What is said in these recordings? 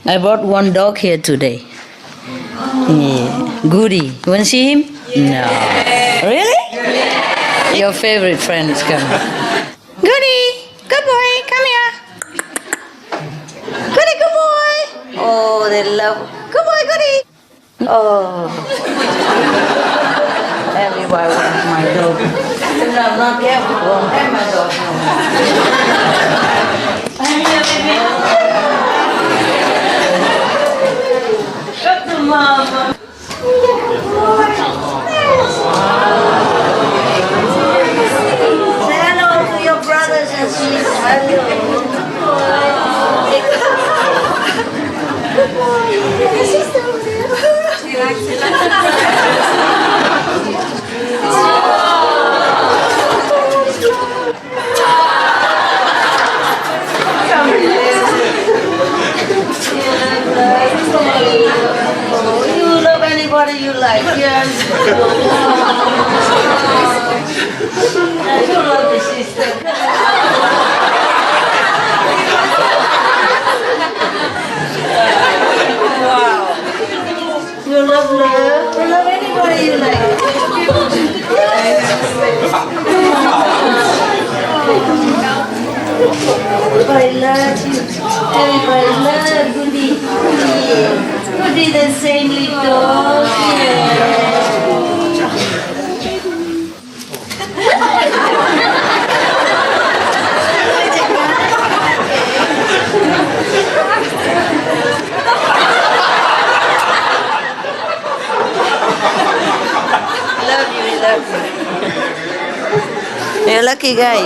I brought one dog here today. Yeah. Goody. You want to see him? No. Really? Your favorite friend is coming. Goody. Good boy. Come here. Goody, good boy. Oh, they love. Good boy, Goody. Oh. Everybody wants my dog. If I'm not careful, I won't have my dog no more. Come here, baby. Mama. Say hello to your brothers and sisters. You love anybody you like, yes. You love the sister. Wow. You love love. You love anybody you like. Everybody loves you. Everybody loves Goody. Yeah. Goody the saintly dog. Yeah. Love you, love you. You're a lucky guy.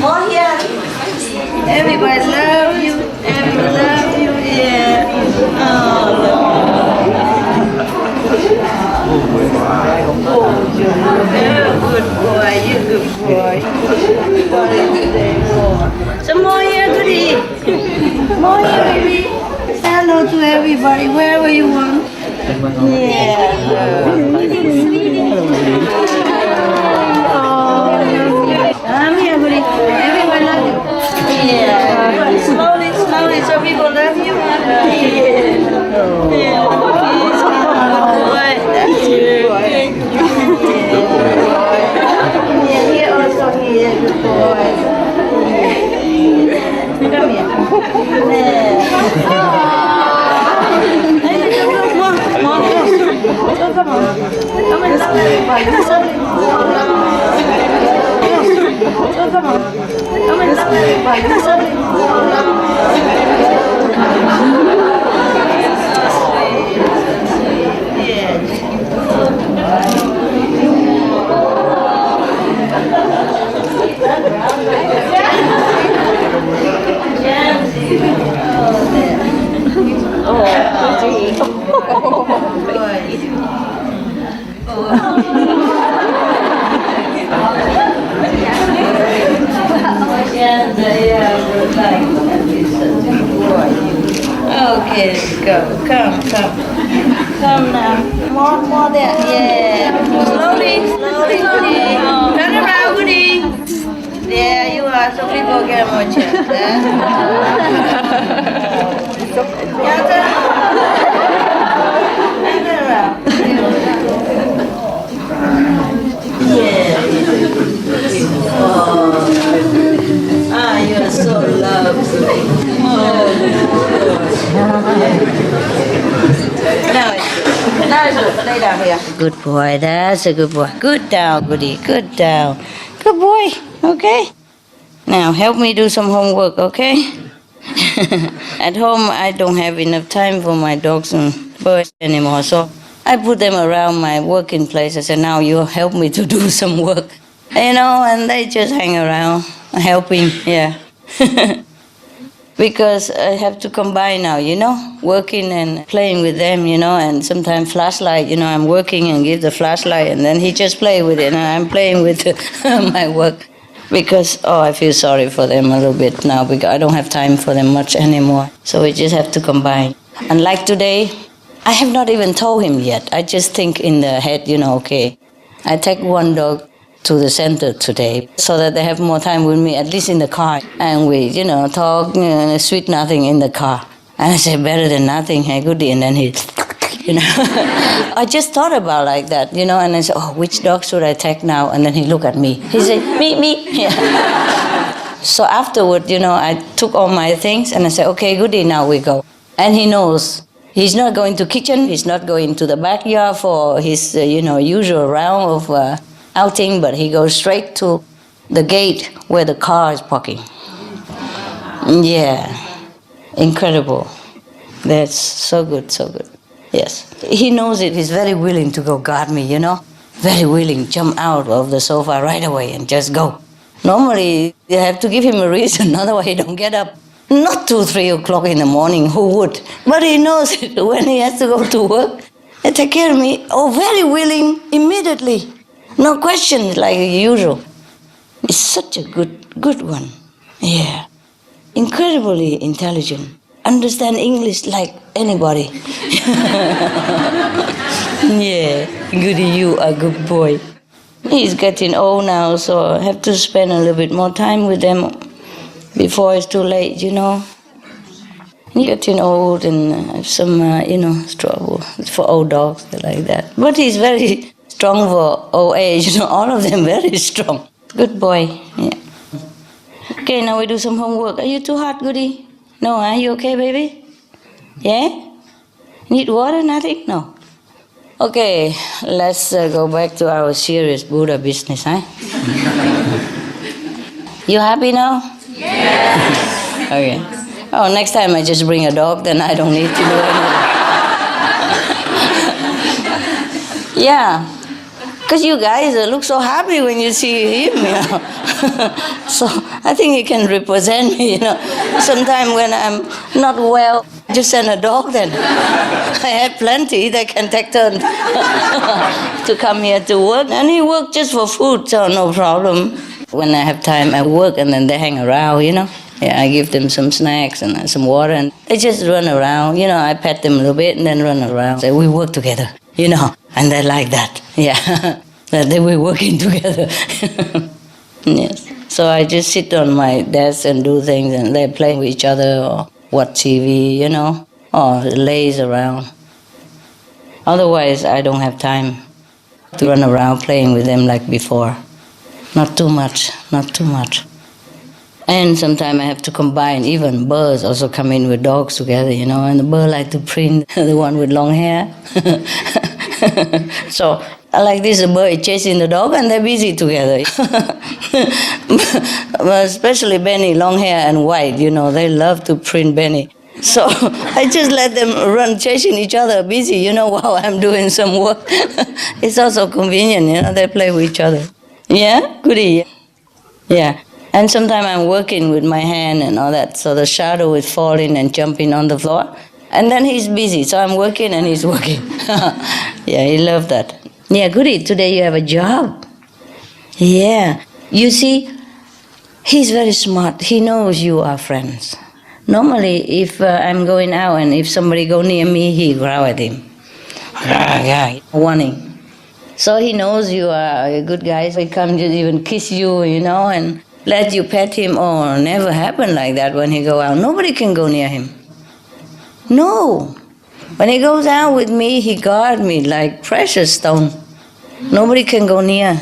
More here. Everybody love you. Everybody love you. Yeah. Oh, you're good boy. You're good boy. Some more here, Goody. More here, baby. Say hello to everybody, wherever you want. Yeah. Come here, Goody. Everyone love you. Yeah. Slowly, slowly, so people love you. Yeah. That's good boy. Yeah, here also here, good boy. Come here. Yeah. Come on. Come on. Come and love everybody. Come on. Come and love everybody. Yeah. Yeah, they would like that. He's such a good boy. Okay, let's go. Come now. More there. Yeah. Slowly, Woody. Turn around, Woody. There you are. So people get more chance. Yeah, turn around. Yeah. Oh, you are so lovely. Now it's good. Lay down here. Good boy. That's a good boy. Good down, Goody. Good down. Good boy. Okay. Now help me do some homework, okay? At home, I don't have enough time for my dogs and birds anymore, so I put them around my working place. I said, now you help me to do some work. And they just hang around, helping, yeah. Because I have to combine now, working and playing with them, and sometimes flashlight, I'm working and give the flashlight, and then he just play with it, and I'm playing with my work. Because, I feel sorry for them a little bit now, because I don't have time for them much anymore. So we just have to combine. And like today, I have not even told him yet. I just think in the head, okay, I take one dog to the center today so that they have more time with me, at least in the car. And we, talk, sweet nothing in the car. And I say, better than nothing, hey, goody. And then he, I just thought about like that, and I said, which dog should I take now? And then he looked at me. He said, me. Yeah. So afterward, I took all my things and I said, okay, goody, now we go. And he knows. He's not going to kitchen. He's not going to the backyard for his, usual round of outing, but he goes straight to the gate where the car is parking. Yeah, incredible. That's so good, so good. Yes, he knows it. He's very willing to go guard me, very willing, jump out of the sofa right away and just go. Normally, you have to give him a reason, otherwise he don't get up. Not 2, 3 o'clock in the morning, who would? But he knows it when he has to go to work and take care of me. Very willing, immediately. No questions like usual. It's such a good one. Yeah. Incredibly intelligent. Understand English like anybody. Yeah. Goody, you are a good boy. He's getting old now, so I have to spend a little bit more time with them before it's too late, He's getting old and have some, trouble for old dogs like that. But he's very strong for old age, all of them very strong. Good boy, yeah. Okay, now we do some homework. Are you too hot, Goody? No, are you okay, baby? Yeah? Need water, nothing? No. Okay, let's go back to our serious Buddha business, huh? You happy now? Yes. Okay. Oh, next time I just bring a dog, then I don't need to do anything. Yeah. Because you guys look so happy when you see him, So I think he can represent me, Sometimes when I'm not well, just send a dog then. I have plenty that can take turn to come here to work. And he works just for food, so no problem. When I have time, I work and then they hang around, Yeah, I give them some snacks and some water and they just run around. I pet them a little bit and then run around. So we work together, and they like that. Yeah, that they were working together. Yes. So I just sit on my desk and do things and they play with each other or watch TV, or laze around. Otherwise, I don't have time to run around playing with them like before. Not too much. And sometimes I have to combine, even birds also come in with dogs together, and the bird like to print the one with long hair. So like this, the bird is chasing the dog and they're busy together. Especially Benny, long hair and white, they love to print Benny. So I just let them run chasing each other, busy, while I'm doing some work. It's also convenient, they play with each other. Yeah, goody. Yeah. And sometimes I'm working with my hand and all that, so the shadow is falling and jumping on the floor. And then he's busy, so I'm working and he's working. Yeah, he loved that. Yeah, goody, today you have a job. Yeah. You see, he's very smart. He knows you are friends. Normally, if I'm going out and if somebody go near me, he growl at him. Yeah, warning. So he knows you are a good guy, so he comes to even kiss you, and let you pet him. Oh, never happen like that when he go out. Nobody can go near him. No. When he goes out with me, he guard me like precious stone. Nobody can go near.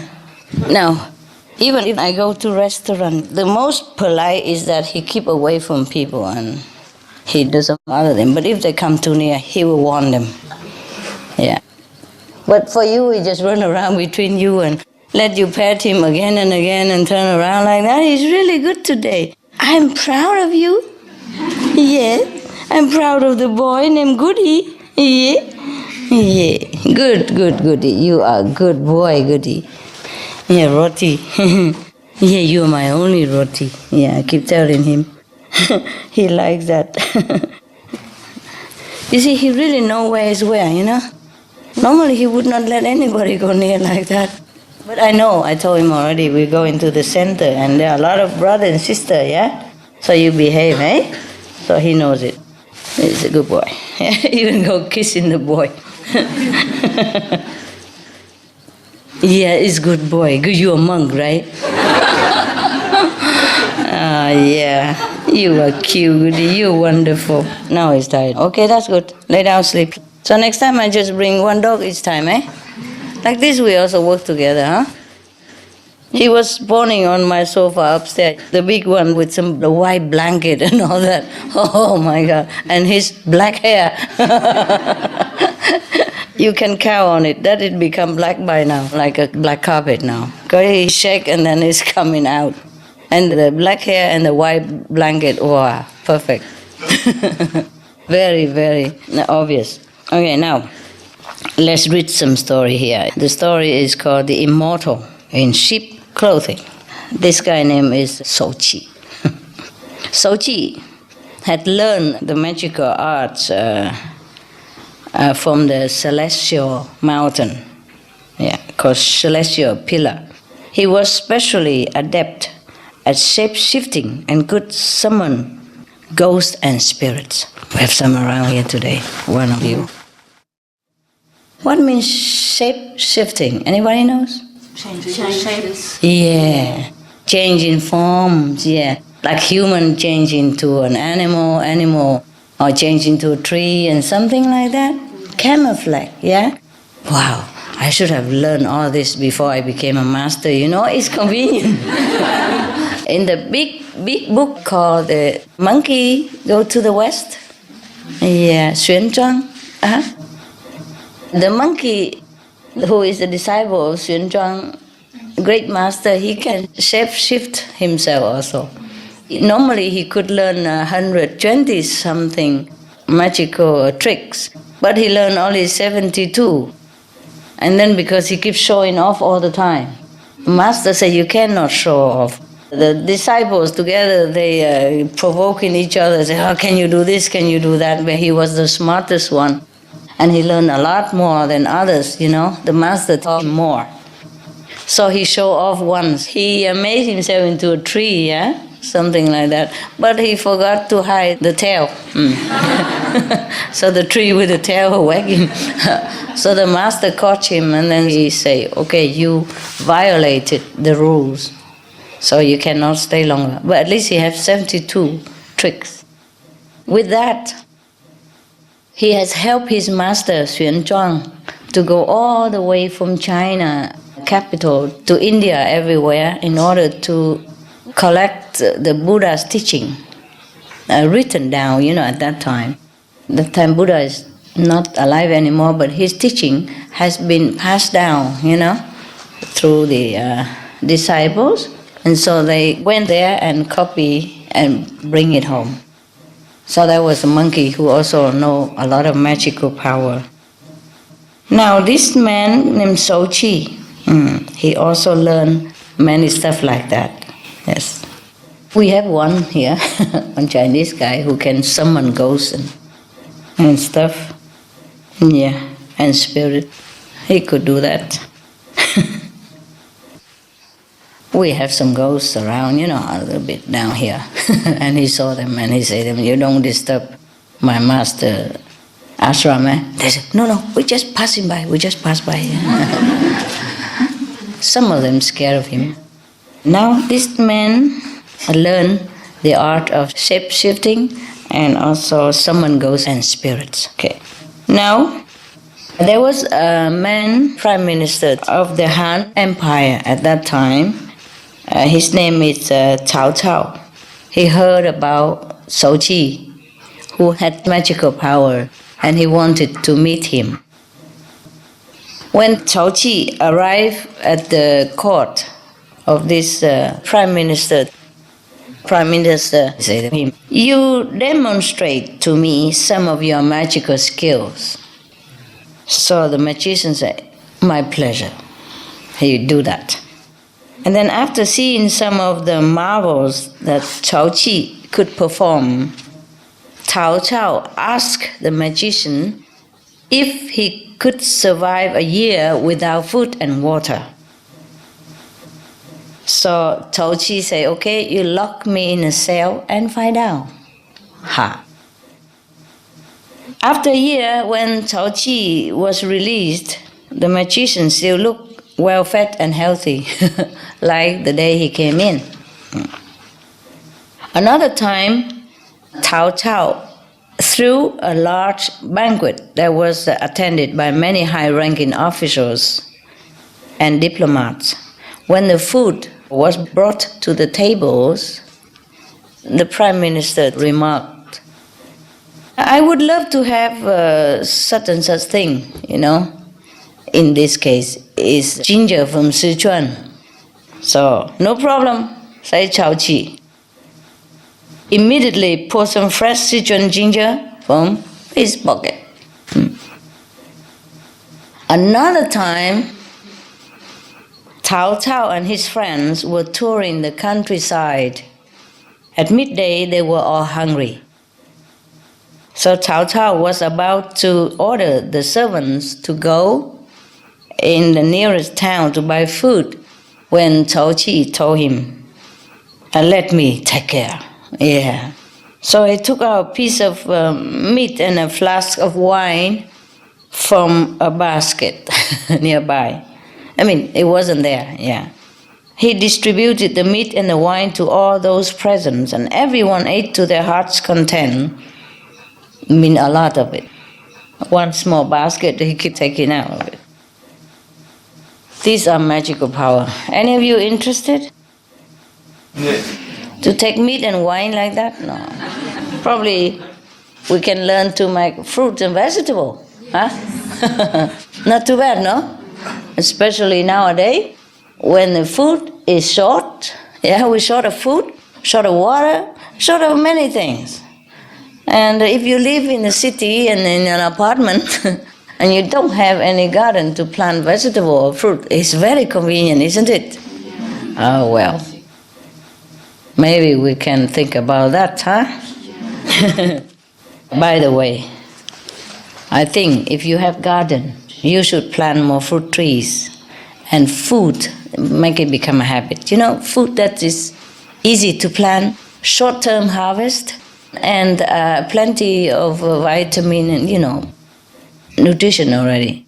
Now, even if I go to restaurant, the most polite is that he keep away from people and he doesn't bother them. But if they come too near, he will warn them. Yeah. But for you, he just run around between you and let you pet him again and again and turn around like that. He's really good today. I'm proud of you. Yeah. I'm proud of the boy named Goody. Yeah. Yeah. Good, Goody. You are a good boy, Goody. Yeah, Roti. Yeah, you are my only Roti. Yeah, I keep telling him. He likes that. You see, he really knows where is where, Normally he would not let anybody go near like that. But I know, I told him already, we go into the center and there are a lot of brother and sister, yeah? So you behave, eh? So he knows it. He's a good boy. Even go kissing the boy. Yeah, he's a good boy. You're a monk, right? Yeah. You are cute. You're wonderful. Now he's tired. Okay, that's good. Lay down, sleep. So next time I just bring one dog each time, eh? Like this we also work together, huh? He was spawning on my sofa upstairs, the big one with the white blanket and all that. Oh my God. And his black hair. You can count on it. That it become black by now, like a black carpet now. Because he shake and then it's coming out. And the black hair and the white blanket, wow, perfect. Very, very obvious. Okay, now, let's read some story here. The story is called The Immortal in Sheep Clothing. This guy name is Shouqi. Shouqi had learned the magical arts from the celestial mountain, called Celestial Pillar. He was specially adept at shape-shifting and could summon ghosts and spirits. We have some around here today, one of you. What means shape-shifting? Anybody knows? Change shapes. Yeah, changing forms, yeah. Like human change into an animal, or change into a tree and something like that. Camouflage, yeah? Wow, I should have learned all this before I became a master. It's convenient. In the big book called The Monkey Go to the West, Xuan Zhuang. The monkey, who is the disciple of Xuan Zhuang, great master, he can shape-shift himself also. Normally he could learn 120-something magical tricks, but he learned only 72. And then because he keeps showing off all the time, master said you cannot show off. The disciples together, they provoking each other, say, how can you do this, can you do that? But he was the smartest one. And he learned a lot more than others, The master taught him more. So he showed off once. He made himself into a tree, something like that. But he forgot to hide the tail. So the tree with the tail wagging. So the master caught him and then he say, okay, you violated the rules. So you cannot stay longer. But at least he has 72 tricks. With that, he has helped his master, Xuan Zhuang, to go all the way from China, capital, to India, everywhere, in order to collect the Buddha's teaching, written down, at that time. That time Buddha is not alive anymore, but his teaching has been passed down, through the disciples. And so they went there and copy and bring it home. So there was a monkey who also know a lot of magical power. Now this man named Shouqi, he also learned many stuff like that. Yes. We have one here, one Chinese guy who can summon ghosts. and stuff. Yeah, and spirit. He could do that. We have some ghosts around, a little bit down here. And he saw them and he said, you don't disturb my master ashram. They said, no, we're just passing by, we just passed by. Some of them scared of him. Now this man learned the art of shape-shifting and also summon ghosts and spirits. Okay. Now, there was a man, prime minister of the Han Empire at that time. His name is Cao Cao. He heard about Shou Qi, who had magical power, and he wanted to meet him. When Shou Qi arrived at the court of this prime minister said to him, you demonstrate to me some of your magical skills. So the magician said, my pleasure. He do that. And then after seeing some of the marvels that Shou Qi could perform, Cao Cao asked the magician if he could survive a year without food and water. So Shou Qi said, okay, you lock me in a cell and find out. Ha. After a year, when Shou Qi was released, the magician still looked well-fed and healthy, like the day he came in. Another time, Cao Cao threw a large banquet that was attended by many high-ranking officials and diplomats. When the food was brought to the tables, the prime minister remarked, I would love to have such and such thing, In this case, is ginger from Sichuan. So, no problem, said Shou Qi. Immediately pour some fresh Sichuan ginger from his pocket. Another time, Cao Cao and his friends were touring the countryside. At midday, they were all hungry. So Cao Cao was about to order the servants to go in the nearest town to buy food when Shou Qi told him, let me take care. Yeah. So he took out a piece of meat and a flask of wine from a basket nearby. It wasn't there, yeah. He distributed the meat and the wine to all those present, and everyone ate to their heart's content. A lot of it. One small basket, he kept taking out of it. These are magical power. Any of you interested? Yeah. To take meat and wine like that? No. Probably we can learn to make fruit and vegetable. Huh? Not too bad, no? Especially nowadays, when the food is short. Yeah, we're short of food, short of water, short of many things. And if you live in a city and in an apartment and you don't have any garden to plant vegetable or fruit, it's very convenient, isn't it? Oh, well. Maybe we can think about that, huh? By the way, I think if you have garden, you should plant more fruit trees and food, make it become a habit. Food that is easy to plant, short-term harvest, and plenty of vitamin and, nutrition already.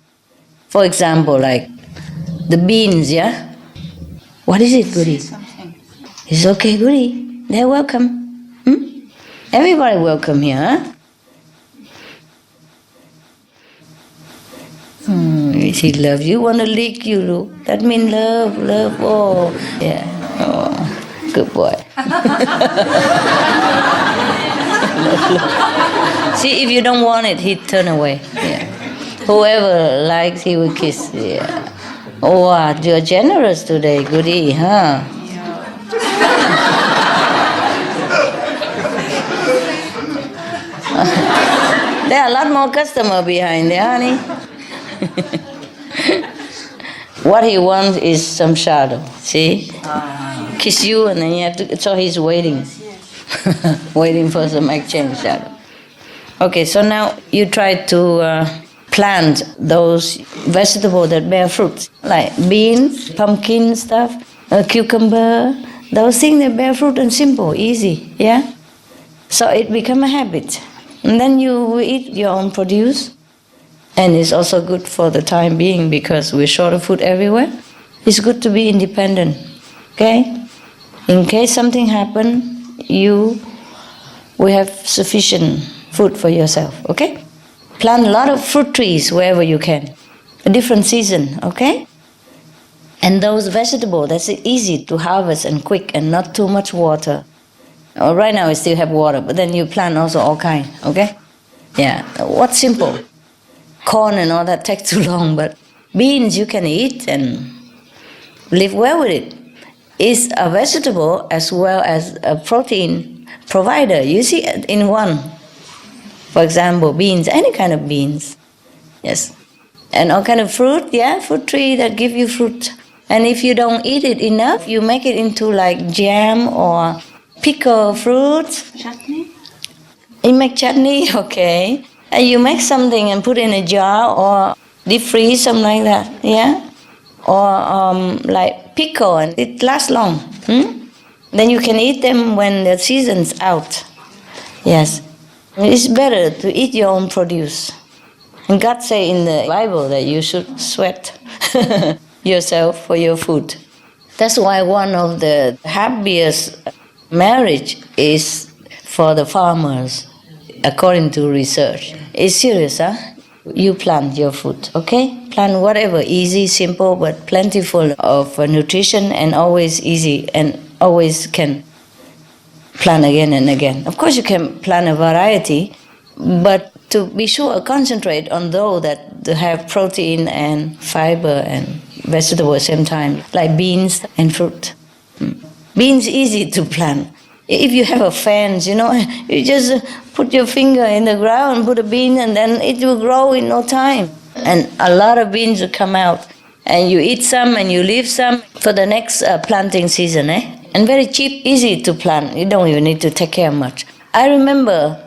For example, like the beans, yeah? What is it, Goody? It's okay, Goody. They're welcome. Everybody welcome here, huh? He loves you, want to lick you, look. That means love, oh, yeah. Oh, good boy. See, if you don't want it, he'd turn away. Yeah. Whoever likes, he will kiss. Yeah. Oh, wow, you're generous today, Goody, huh? There are a lot more customers behind there, honey. What he wants is some shadow. See? Kiss you and then you have to. So he's waiting. Waiting for some exchange shadow. Okay, so now you try to plant those vegetables that bear fruits, like beans, pumpkin stuff, cucumber, those things that bear fruit and simple, easy, yeah? So it become a habit. And then you eat your own produce. And it's also good for the time being because we're short of food everywhere. It's good to be independent, okay? In case something happen, you will have sufficient food for yourself, okay? Plant a lot of fruit trees wherever you can. A different season, okay? And those vegetables, that's easy to harvest and quick and not too much water. Right now we still have water, but then you plant also all kind, okay? Yeah, what's simple? Corn and all that takes too long, but beans you can eat and live well with it. It's a vegetable as well as a protein provider. You see it in one. For example, beans, any kind of beans. Yes. And all kind of fruit, yeah, fruit tree that give you fruit. And if you don't eat it enough, you make it into like jam or pickle fruits. Chutney? You make chutney, okay. And you make something and put in a jar or deep freeze, something like that, yeah? Or like pickle, and it lasts long. Then you can eat them when the season's out. Yes. It's better to eat your own produce. And God say in the Bible that you should sweat yourself for your food. That's why one of the happiest marriage is for the farmers, according to research. It's serious, huh? You plant your food, okay? Plant whatever, easy, simple, but plentiful of nutrition and always easy and always can plant again and again. Of course, you can plant a variety, but to be sure, concentrate on those that have protein and fiber and vegetable at the same time, like beans and fruit. Beans easy to plant. If you have a fence, you just put your finger in the ground, put a bean, and then it will grow in no time. And a lot of beans will come out. And you eat some and you leave some for the next planting season, eh? And very cheap, easy to plant. You don't even need to take care much. I remember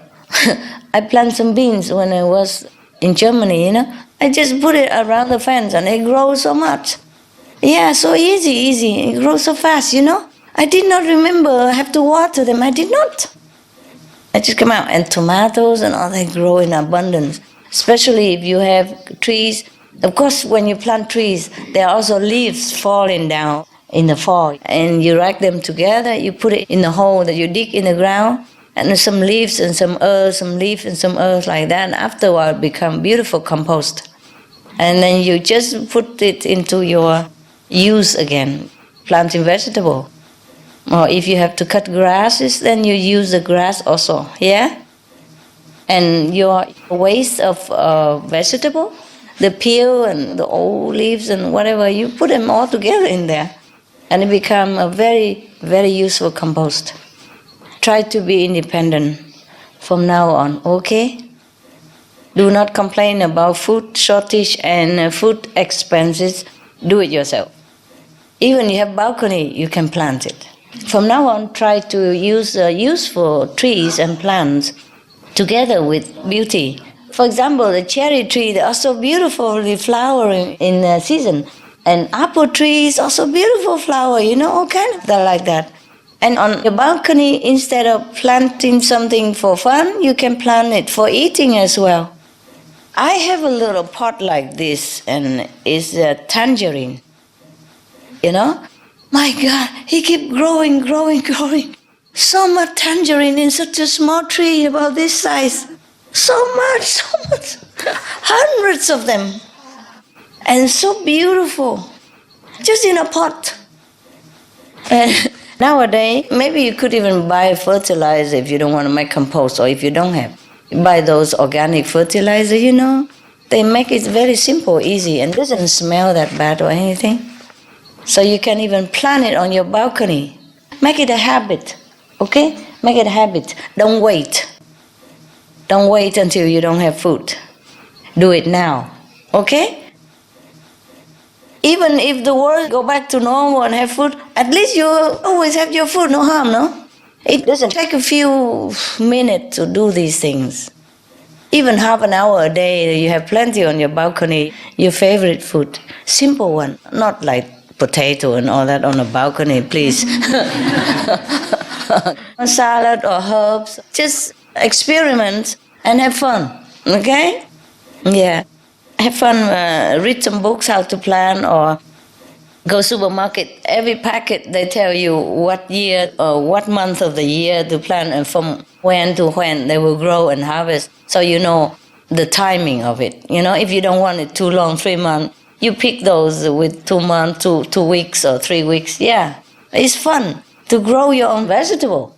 I planted some beans when I was in Germany, I just put it around the fence and it grows so much. Yeah, so easy. It grows so fast, I did not remember I have to water them. I did not. I just come out. And tomatoes and all that grow in abundance. Especially if you have trees. Of course, when you plant trees, there are also leaves falling down in the fall. And you rack them together. You put it in the hole that you dig in the ground. And there's some leaves and some earth, some leaf and some earth like that. And afterward, it become beautiful compost. And then you just put it into your use again. Planting vegetable. Or if you have to cut grasses, then you use the grass also, yeah? And your waste of vegetable, the peel and the old leaves and whatever, you put them all together in there. And it becomes a very, very useful compost. Try to be independent from now on, okay? Do not complain about food shortage and food expenses. Do it yourself. Even you have balcony, you can plant it. From now on, try to use useful trees and plants together with beauty. For example, the cherry tree, they are so beautifully flowering in the season. And apple trees also beautiful flower, all kind of that like that. And on your balcony, instead of planting something for fun, you can plant it for eating as well. I have a little pot like this, and it's a tangerine. My God, he keep growing. So much tangerine in such a small tree about this size. So much. Hundreds of them. And so beautiful. Just in a pot. And nowadays, maybe you could even buy fertilizer if you don't want to make compost or if you don't have. You buy those organic fertilizer, They make it very simple, easy, and doesn't smell that bad or anything. So you can even plant it on your balcony. Make it a habit, okay? Make it a habit. Don't wait. Don't wait until you don't have food. Do it now, okay? Even if the world go back to normal and have food, at least you always have your food, no harm, no? It doesn't take a few minutes to do these things. Even half an hour a day, you have plenty on your balcony. Your favorite food, simple one, not like potato and all that on a balcony, please. A salad or herbs, just experiment and have fun, okay? Yeah, have fun, read some books how to plant, or go supermarket. Every packet they tell you what year or what month of the year to plant and from when to when they will grow and harvest, so you know the timing of it. You know, if you don't want it too long, 3 months, you pick those with 2 months, 2 weeks or 3 weeks. Yeah, it's fun to grow your own vegetable.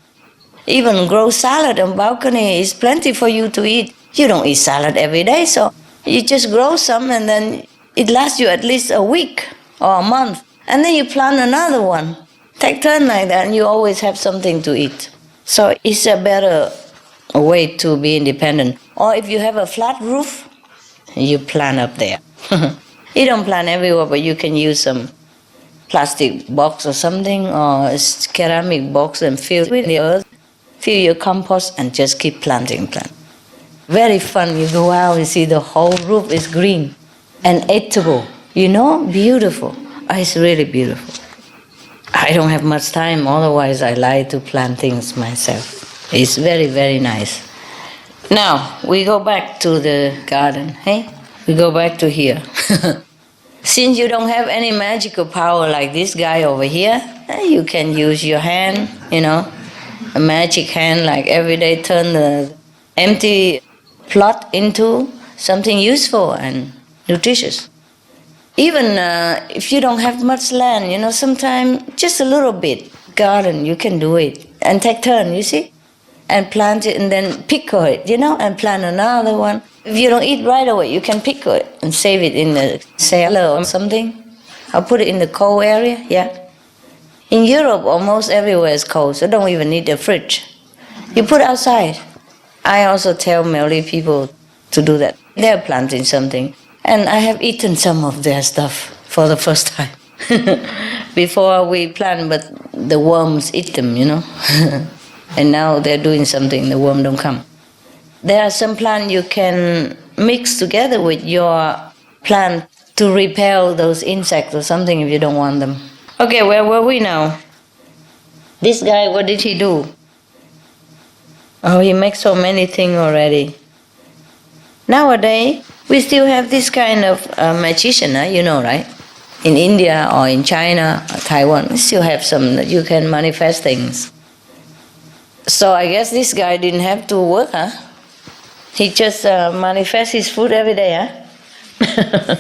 Even grow salad on balcony is plenty for you to eat. You don't eat salad every day, so you just grow some and then it lasts you at least a week or a month. And then you plant another one. Take turn like that and you always have something to eat. So it's a better way to be independent. Or if you have a flat roof, you plant up there. You don't plant everywhere, but you can use some plastic box or something, or ceramic box, and fill with the earth, fill your compost, and just keep planting. Very fun. You go out and see the whole roof is green and eatable. You know, beautiful. It's really beautiful. I don't have much time, otherwise I like to plant things myself. It's very, very nice. Now, we go back to the garden, hey? We go back to here. Since you don't have any magical power like this guy over here, you can use your hand, you know, a magic hand, like every day turn the empty plot into something useful and nutritious. Even if you don't have much land, you know, sometimes just a little bit garden, you can do it. And take turn, you see? And plant it and then pickle it, you know, and plant another one. If you don't eat right away, you can pickle it and save it in the cellar or something. Or put it in the cold area, yeah. In Europe, almost everywhere is cold, so don't even need a fridge. You put it outside. I also tell Malay people to do that. They're planting something. And I have eaten some of their stuff for the first time. Before we plant, but the worms eat them, you know. And now they're doing something, the worm don't come. There are some plants you can mix together with your plant to repel those insects or something if you don't want them. Okay, where were we now? This guy, what did he do? Oh, he makes so many things already. Nowadays, we still have this kind of magician, you know, right? In India or in China or Taiwan, we still have some that you can manifest things. So I guess this guy didn't have to work, huh? He just manifests his food every day, huh?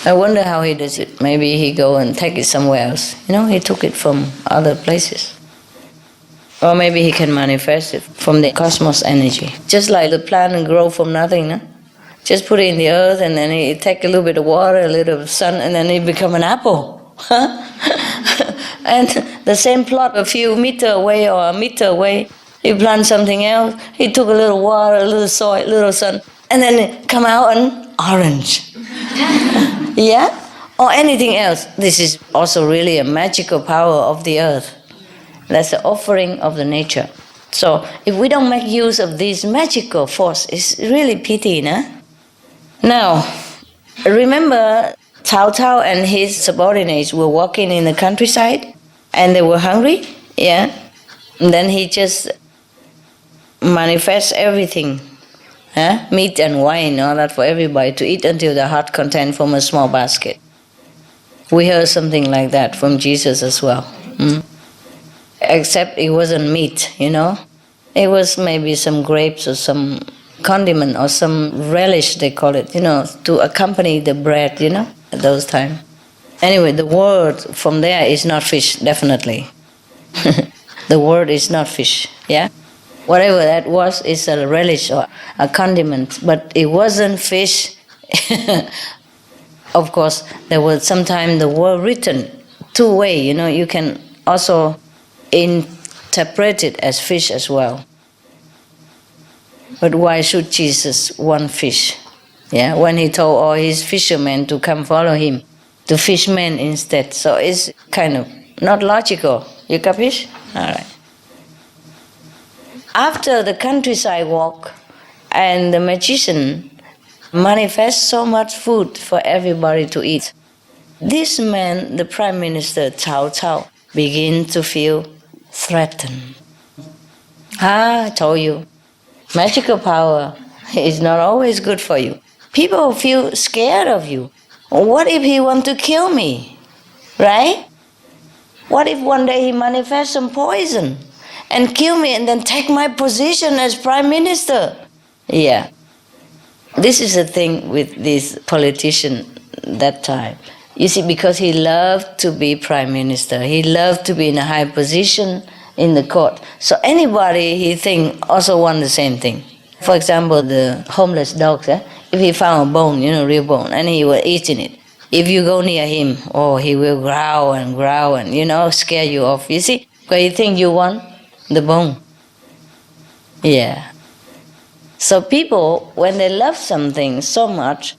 I wonder how he does it. Maybe he go and take it somewhere else. You know, he took it from other places. Or maybe he can manifest it from the cosmos energy. Just like the plant grow from nothing, no? Just put it in the earth and then it take a little bit of water, a little sun, and then it become an apple. And the same plot a few meters away or a meter away, you plant something else, it took a little water, a little soil, a little sun, and then it come out an orange. Yeah? Or anything else. This is also really a magical power of the earth. That's the offering of the nature. So if we don't make use of this magical force, it's really pity, no? Now, remember Cao Cao and his subordinates were walking in the countryside and they were hungry? Yeah? And then he just manifests everything. Meat and wine, all that for everybody to eat until the heart content from a small basket. We heard something like that from Jesus as well. Except it wasn't meat, you know. It was maybe some grapes or some condiment or some relish, they call it, you know, to accompany the bread, you know, at those times. Anyway, the word from there is not fish, definitely. The word is not fish, yeah? Whatever that was is a relish or a condiment, but it wasn't fish. Of course, there was sometimes the word written two ways, you know, you can also interpret it as fish as well. But why should Jesus want fish? Yeah, when he told all his fishermen to come follow him, to fishermen instead. So it's kind of not logical. You capish? All right. After the countryside walk, And the magician manifests so much food for everybody to eat. This man, the Prime Minister Cao Cao, began to feel threatened. I told you, magical power is not always good for you. People feel scared of you. What if he wants to kill me? Right? What if one day he manifests some poison and kill me and then take my position as Prime Minister? Yeah. This is the thing with this politician that time. You see, because he loved to be Prime Minister, he loved to be in a high position in the court. So anybody he think also want the same thing. For example, the homeless dogs, if he found a bone, real bone, and he was eating it, if you go near him, he will growl and, scare you off. You see, because he think you want the bone. Yeah. So people, when they love something so much,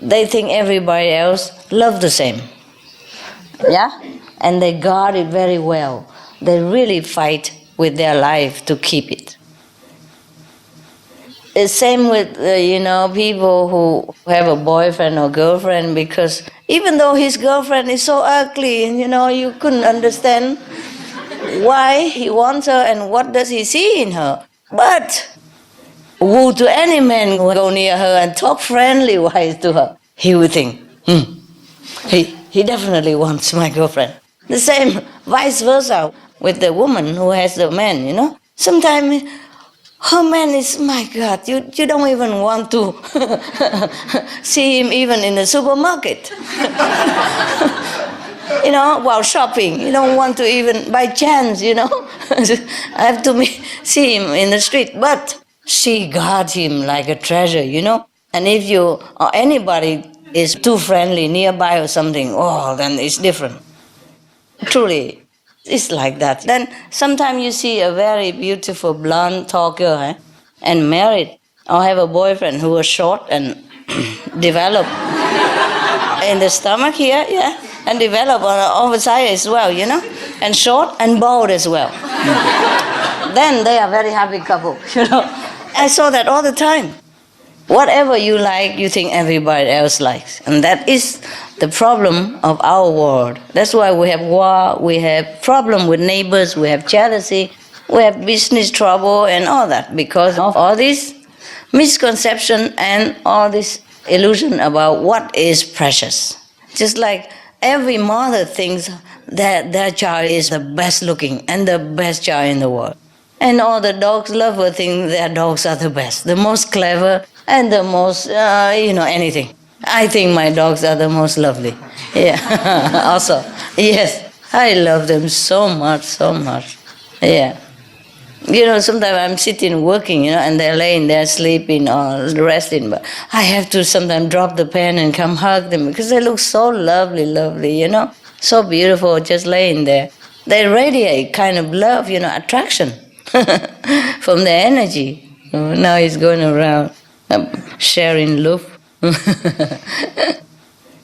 they think everybody else love the same. Yeah? And they guard it very well. They really fight with their life to keep it. It's same with, people who have a boyfriend or girlfriend, because even though his girlfriend is so ugly and, you couldn't understand why he wants her and what does he see in her. But woe to any man who go near her and talk friendly wise to her. He would think, he definitely wants my girlfriend. The same vice versa with the woman who has the man, Sometimes her man is, my God, you don't even want to see him even in the supermarket. While shopping. You don't want to even, by chance, I have to see him in the street. But she guards him like a treasure, And if you or anybody is too friendly nearby or something, then it's different. Truly, it's like that. Then sometimes you see a very beautiful blonde tall girl and married, or have a boyfriend who was short and developed in the stomach here, and develop on the side as well, and short and bald as well. Then they are very happy couple, I saw that all the time. Whatever you like, you think everybody else likes. And that is the problem of our world. That's why we have war, we have problem with neighbors, we have jealousy, we have business trouble and all that, because of all this misconception and all this illusion about what is precious. Just like every mother thinks that their child is the best looking and the best child in the world. And all the dogs lovers think their dogs are the best, the most clever, and the most, anything. I think my dogs are the most lovely. Yeah, also. Yes, I love them so much. Yeah. Sometimes I'm sitting working, and they're laying there sleeping or resting, but I have to sometimes drop the pen and come hug them because they look so lovely, so beautiful just laying there. They radiate kind of love, attraction from their energy. Now he's going around sharing love.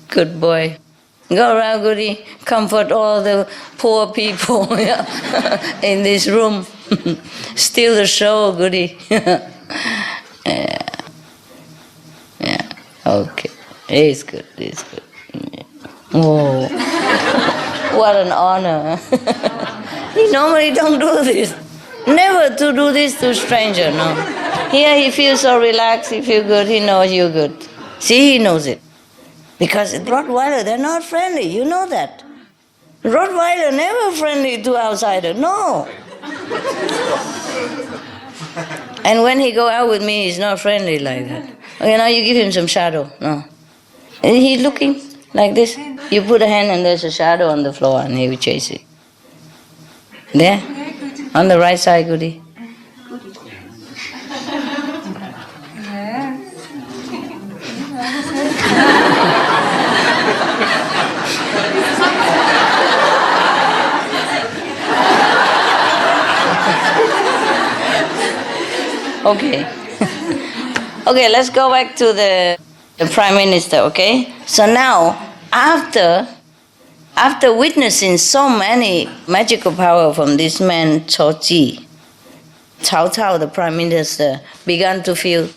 Good boy. Go around, Goody. Comfort all the poor people in this room. Steal the show, Goody. Yeah. Okay. It's good. Yeah. Oh, what an honor. He normally don't do this. Never to do this to stranger, no. Here he feels so relaxed, he feels good, he knows you're good. See, he knows it. Because Rottweiler, they're not friendly, you know that. Rottweiler never friendly to outsider, no. And when he go out with me, he's not friendly like that. You give him some shadow, no. And he's looking like this. You put a hand and there's a shadow on the floor and he will chase it. There, on the right side, Goody. Okay. Okay, let's go back to the Prime Minister, okay? So now, after witnessing so many magical power from this man, Cho Ji, Cao Cao, the prime minister, began to feel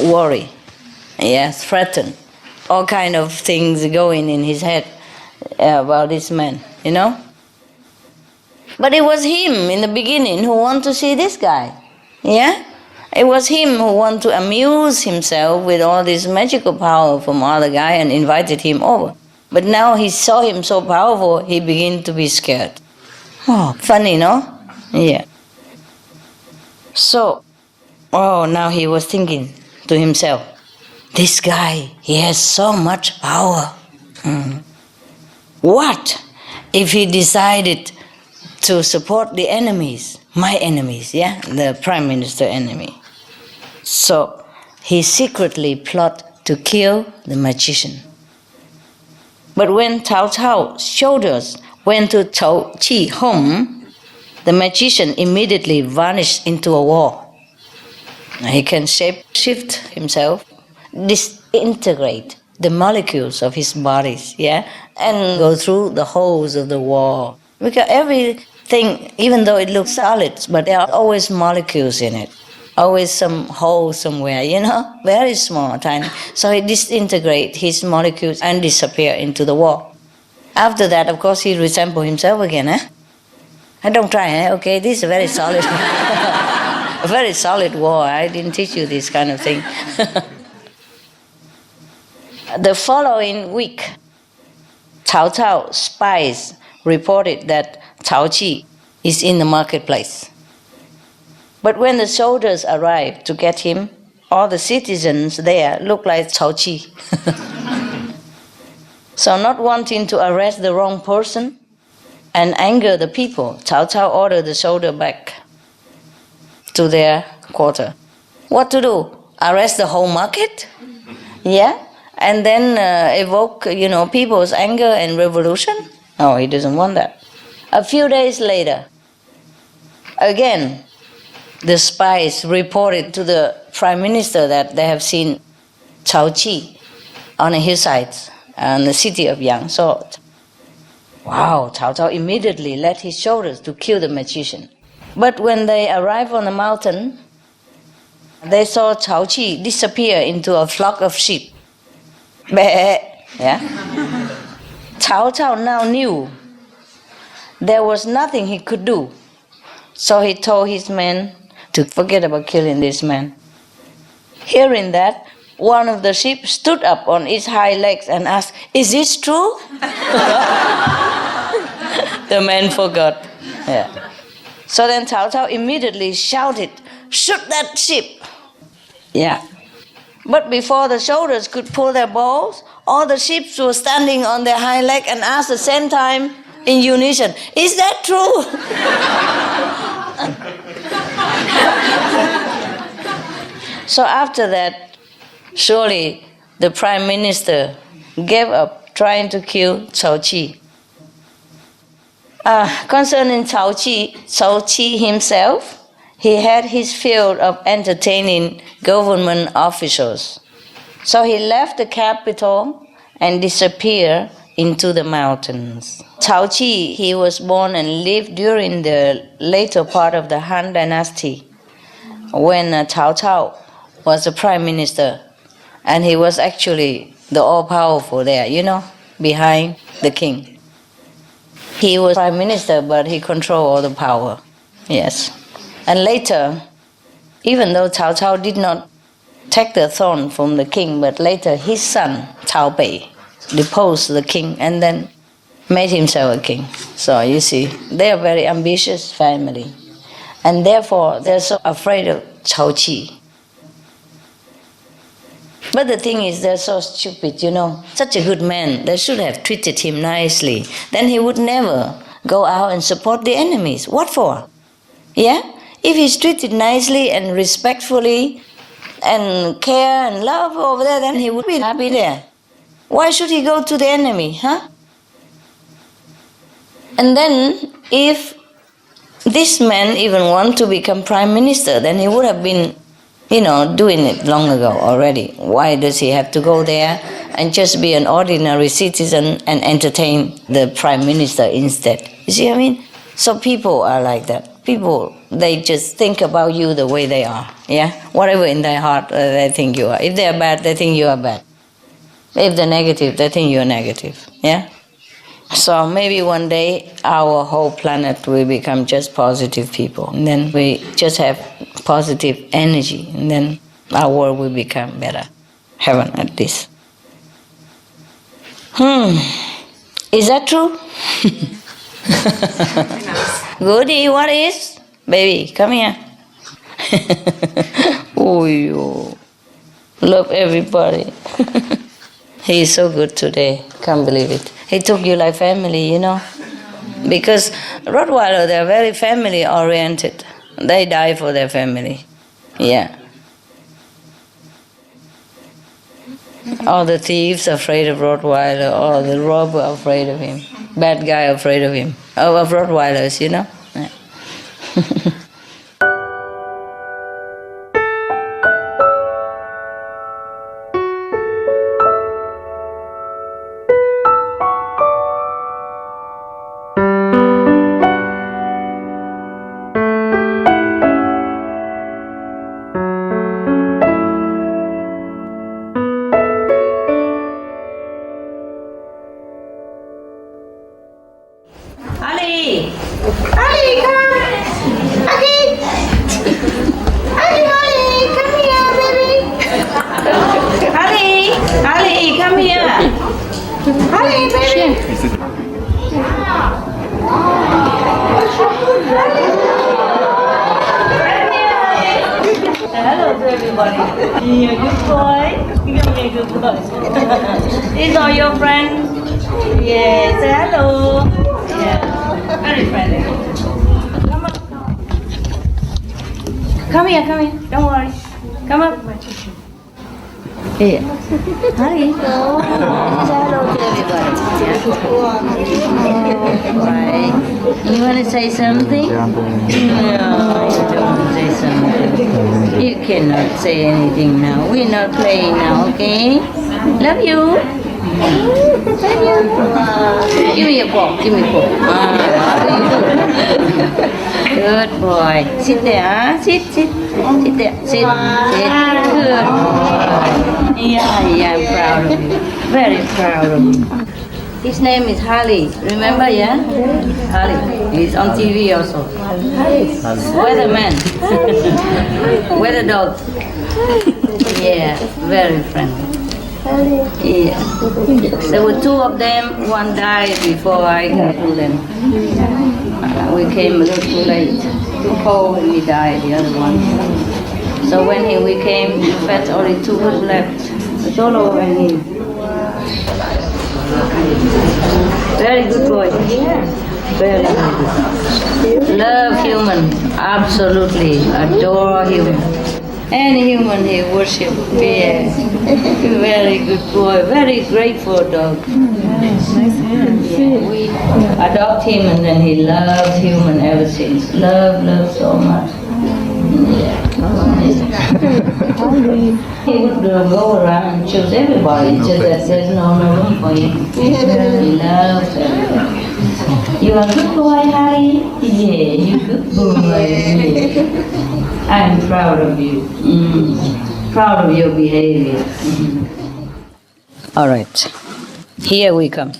worry, threatened. All kind of things going in his head about this man, you know. But it was him in the beginning who wanted to see this guy, yeah? It was him who wanted to amuse himself with all this magical power from other guy and invited him over. But now he saw him so powerful, he began to be scared. Oh, funny, no? Yeah. So, now he was thinking to himself, this guy, he has so much power. What if he decided to support the enemies, my enemies, the prime minister enemy? So he secretly plotted to kill the magician. But when Cao Cao's soldiers went to Cao Qi's home, the magician immediately vanished into a wall. He can shape-shift himself, disintegrate the molecules of his bodies, and go through the holes of the wall. Because everything, even though it looks solid, but there are always molecules in it. Always some hole somewhere, very small, tiny. So he disintegrates his molecules and disappear into the wall. After that, of course, he resembles himself again. Don't try, okay? This is a very solid, a very solid wall. I didn't teach you this kind of thing. The following week, Cao Cao's spies reported that Cao Qi is in the marketplace. But when the soldiers arrived to get him, all the citizens there looked like Cao Qi. So not wanting to arrest the wrong person and anger the people, Cao Cao ordered the soldier back to their quarter. What to do? Arrest the whole market? And then evoke, people's anger and revolution? No, he doesn't want that. A few days later, again, the spies reported to the prime minister that they have seen Cao Qi on a hillside in the city of Yangzhou. Wow, Cao Cao immediately led his soldiers to kill the magician. But when they arrived on the mountain, they saw Cao Qi disappear into a flock of sheep. Cao Cao now knew there was nothing he could do. So he told his men to forget about killing this man. Hearing that, one of the sheep stood up on its hind legs and asked, "Is this true?" The man forgot. So then Cao Cao immediately shouted, "Shoot that sheep!" But before the soldiers could pull their bows, all the sheep were standing on their hind leg and asked at the same time in unison, "Is that true?" So after that, surely the prime minister gave up trying to kill Cao Qi. Concerning Cao Qi himself, he had his field of entertaining government officials. So he left the capital and disappeared into the mountains. Cao Qi, he was born and lived during the later part of the Han Dynasty, when Cao Cao was the prime minister, and he was actually the all-powerful there, behind the king. He was prime minister, but he controlled all the power. Yes. And later, even though Cao Cao did not take the throne from the king, but later his son, Cao Bei, deposed the king and then made himself a king. So you see, they are a very ambitious family. And therefore, they're so afraid of Cao Qi. But the thing is, they're so stupid, Such a good man, they should have treated him nicely. Then he would never go out and support the enemies. What for? If he's treated nicely and respectfully and care and love over there, then he would be happy there. Why should he go to the enemy, And then, if this man even want to become prime minister, then he would have been, doing it long ago already. Why does he have to go there and just be an ordinary citizen and entertain the prime minister instead? You see what I mean? So people are like that. people, they just think about you the way they are. Yeah? Whatever in their heart they think you are. If they are bad, they think you are bad. If they're negative, they think you are negative. Yeah? So maybe one day our whole planet will become just positive people. And then we just have positive energy. And then our world will become better. Heaven at least. Is that true? Goody, what is? Baby, come here. Oh, you love everybody. He is so good today. Can't believe it. He took you like family, you know. Because Rottweiler, they're very family oriented. They die for their family. Yeah. All the thieves are afraid of Rottweiler, all the robber are afraid of him. Bad guy afraid of him. Oh, of Rottweilers, you know. Yeah. Ali! Ali, come! Ali! Ali, come here, baby! Ali! Ali, come here! Ali, baby! Hello to everybody. You're a good boy. You're gonna be a good boy. These are your friends. Yeah, say hello. Yeah, very friendly. Come here, come here. Don't worry. Come up. Here. Hi. Say hello to everybody. Why? You want to say something? No, you don't want to say something. You cannot say anything now. We're not playing now, okay? Love you. Give me a ball. Give me a ball. Good boy. Sit there. Huh? Sit. Sit there. Sit. Good boy. Yeah, I'm proud of you. Very proud of you. His name is Harley. Remember, yeah? Harley. He's on TV also. Weatherman. Weather dog. Yeah, very friendly. Yeah. There were two of them. One died before I got to them. We came a little too late. Too cold and he died, the other one. So when we came, in fact, only two was left. Solo and him. Very good boy. Very good. Love human. Absolutely. Adore human. Any human he worship. Yeah. Very good boy. Very grateful dog. Yeah. We adopt him and then he loves human ever since. Love so much. Yeah. He would go around and choose everybody, just that there's no room for him. He loves everybody. You are a good boy, Harry? Yeah, you're a good boy. Yeah. I'm proud of you. Proud of your behavior. All right, here we come.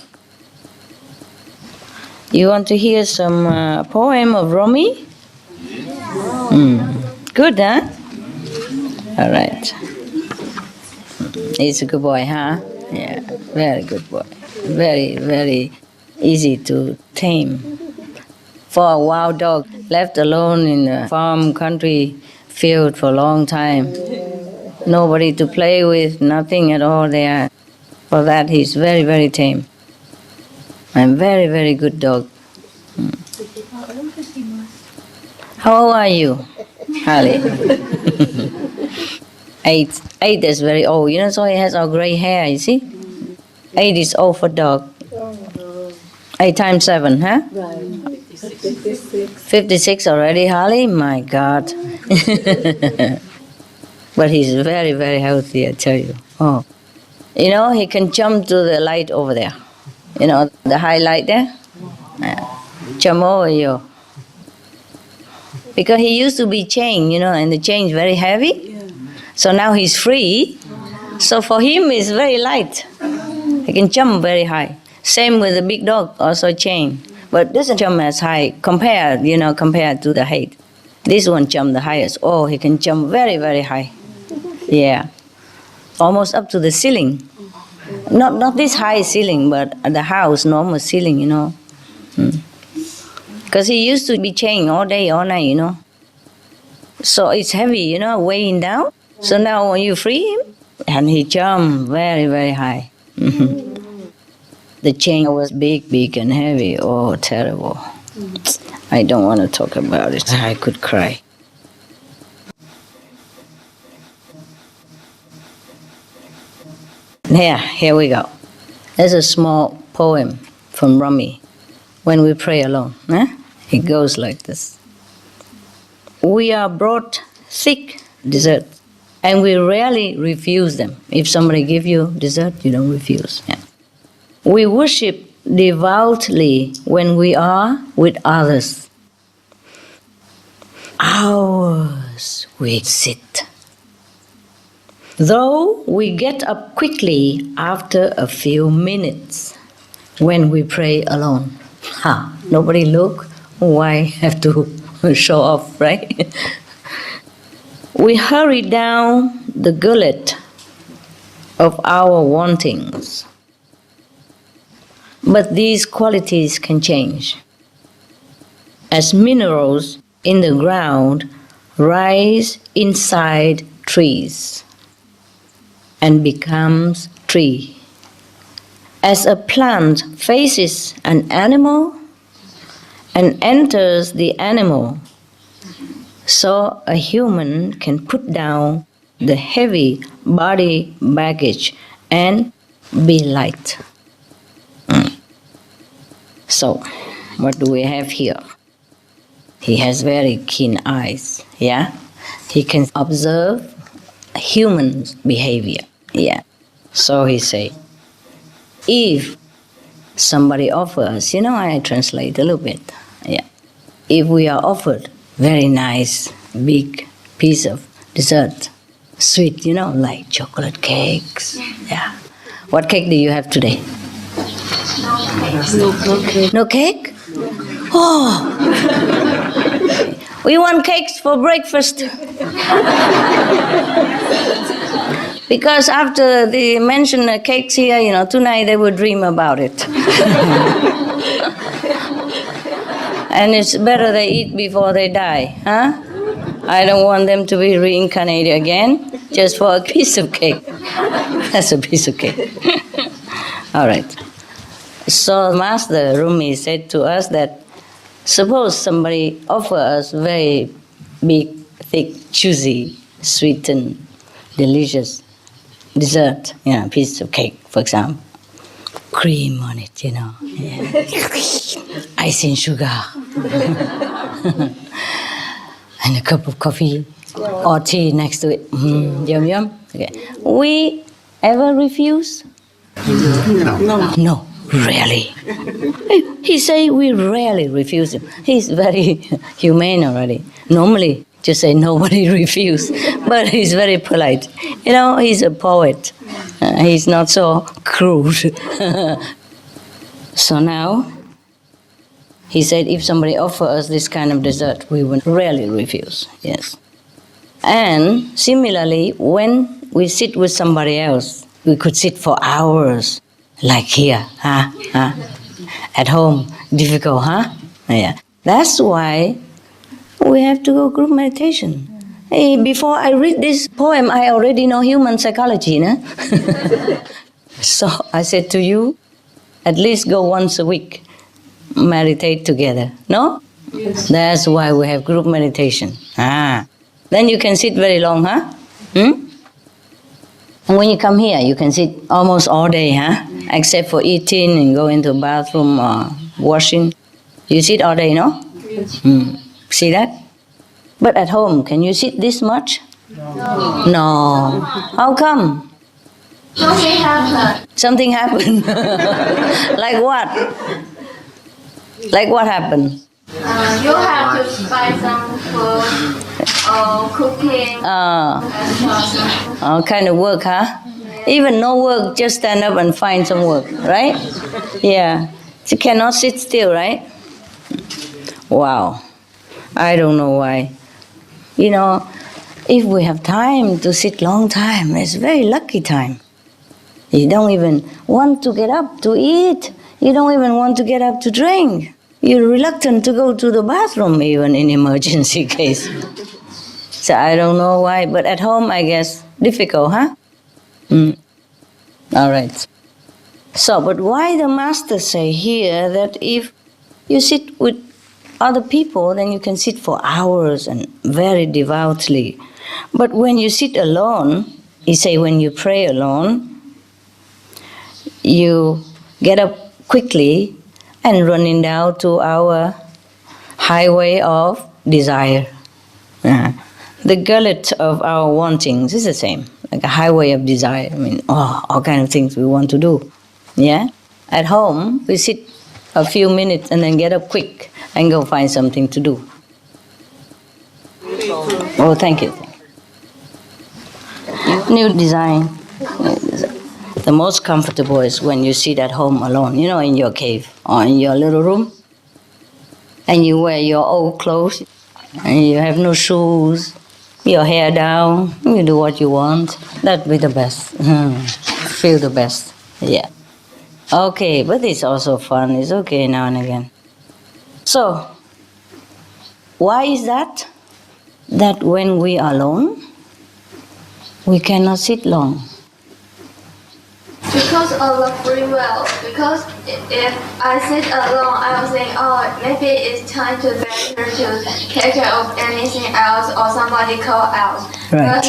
You want to hear some poem of Rumi? Good, huh? All right. He's a good boy, huh? Yeah, very good boy. Very, very easy to tame. For a wild dog left alone in a farm country field for a long time. Nobody to play with, nothing at all there. For that, he's very, very tame. And very, very good dog. How old are you, Harley? 8. 8 is very old. You know, so he has all gray hair, you see? 8 is old for dog. 8 times 7, huh? Right. 56 already, Harley? My God. But he's very, very healthy, I tell you. Oh. You know, he can jump to the light over there. You know, the high light there? Jump over you. Because he used to be chained, and the chain is very heavy. So now he's free. So for him, it's very light. He can jump very high. Same with the big dog, also chained. But doesn't jump as high compared to the height. This one jumped the highest. Oh, he can jump very, very high. Yeah. Almost up to the ceiling. Not this high ceiling, but the house, normal ceiling, Because he used to be chained all day, all night, So it's heavy, weighing down. So now when you free him, and he jumped very, very high. The chain was big and heavy. Oh, terrible. I don't want to talk about it. I could cry. Here we go. There's a small poem from Rumi when we pray alone. It goes like this. We are brought thick desserts, and we rarely refuse them. If somebody gives you dessert, you don't refuse. We worship devoutly when we are with others. Hours we sit. Though we get up quickly after a few minutes when we pray alone. Nobody look, why have to show off, right? We hurry down the gullet of our wantings. But these qualities can change. As minerals in the ground rise inside trees and becomes tree. As a plant faces an animal and enters the animal, so a human can put down the heavy body baggage and be light. So, what do we have here? He has very keen eyes, He can observe human behavior, So he say, if somebody offers, I translate a little bit, If we are offered very nice, big piece of dessert, sweet, like chocolate cakes, What cake do you have today? No cake? Oh, we want cakes for breakfast. Because after they mention the cakes here, tonight they will dream about it. And it's better they eat before they die, I don't want them to be reincarnated again just for a piece of cake. That's a piece of cake. All right. So Master Rumi said to us that suppose somebody offer us very big, thick, juicy, sweet and delicious dessert, piece of cake, for example, cream on it, icing sugar, and a cup of coffee or tea next to it. Yum. Okay. We ever refuse? No. Rarely. He say we rarely refuse him. He's very humane already. Normally, just say nobody refuse. But he's very polite. He's a poet. He's not so crude. So now, he said if somebody offers us this kind of dessert, we will rarely refuse. Yes. And similarly, when we sit with somebody else, we could sit for hours. Like here, At home, difficult, Yeah. That's why we have to go group meditation. Hey, before I read this poem, I already know human psychology, So I said to you, at least go once a week, meditate together, no? Yes. That's why we have group meditation. Then you can sit very long, And when you come here, you can sit almost all day, Except for eating and go into the bathroom or washing. You sit all day, no? Yes. See that? But at home, can you sit this much? No. How come? Something happened. Something happened. Like what? Like what happened? You have to buy some food or cooking. All kind of work, huh? Even no work, just stand up and find some work, right? Yeah. You cannot sit still, right? Wow. I don't know why. You know, if we have time to sit long time, it's very lucky time. You don't even want to get up to eat. You don't even want to get up to drink. You're reluctant to go to the bathroom even in emergency case. So I don't know why, but at home I guess difficult, huh? All right. So, but why the master say here that if you sit with other people, then you can sit for hours and very devoutly. But when you sit alone, he say when you pray alone, you get up quickly and running down to our highway of desire. The gullet of our wantings is the same, like a highway of desire. I mean, all kind of things we want to do. Yeah? At home, we sit a few minutes and then get up quick and go find something to do. Oh, thank you. New design. The most comfortable is when you sit at home alone, you know, in your cave or in your little room, and you wear your old clothes, and you have no shoes, your hair down, you do what you want. That'd be the best. Feel the best. Yeah. Okay, but it's also fun. It's okay now and again. So, why is that? That when we are alone, we cannot sit long. Because of the free will. Because if I sit alone, I will think, maybe it's time to better to take care of anything else or somebody call else. Right. But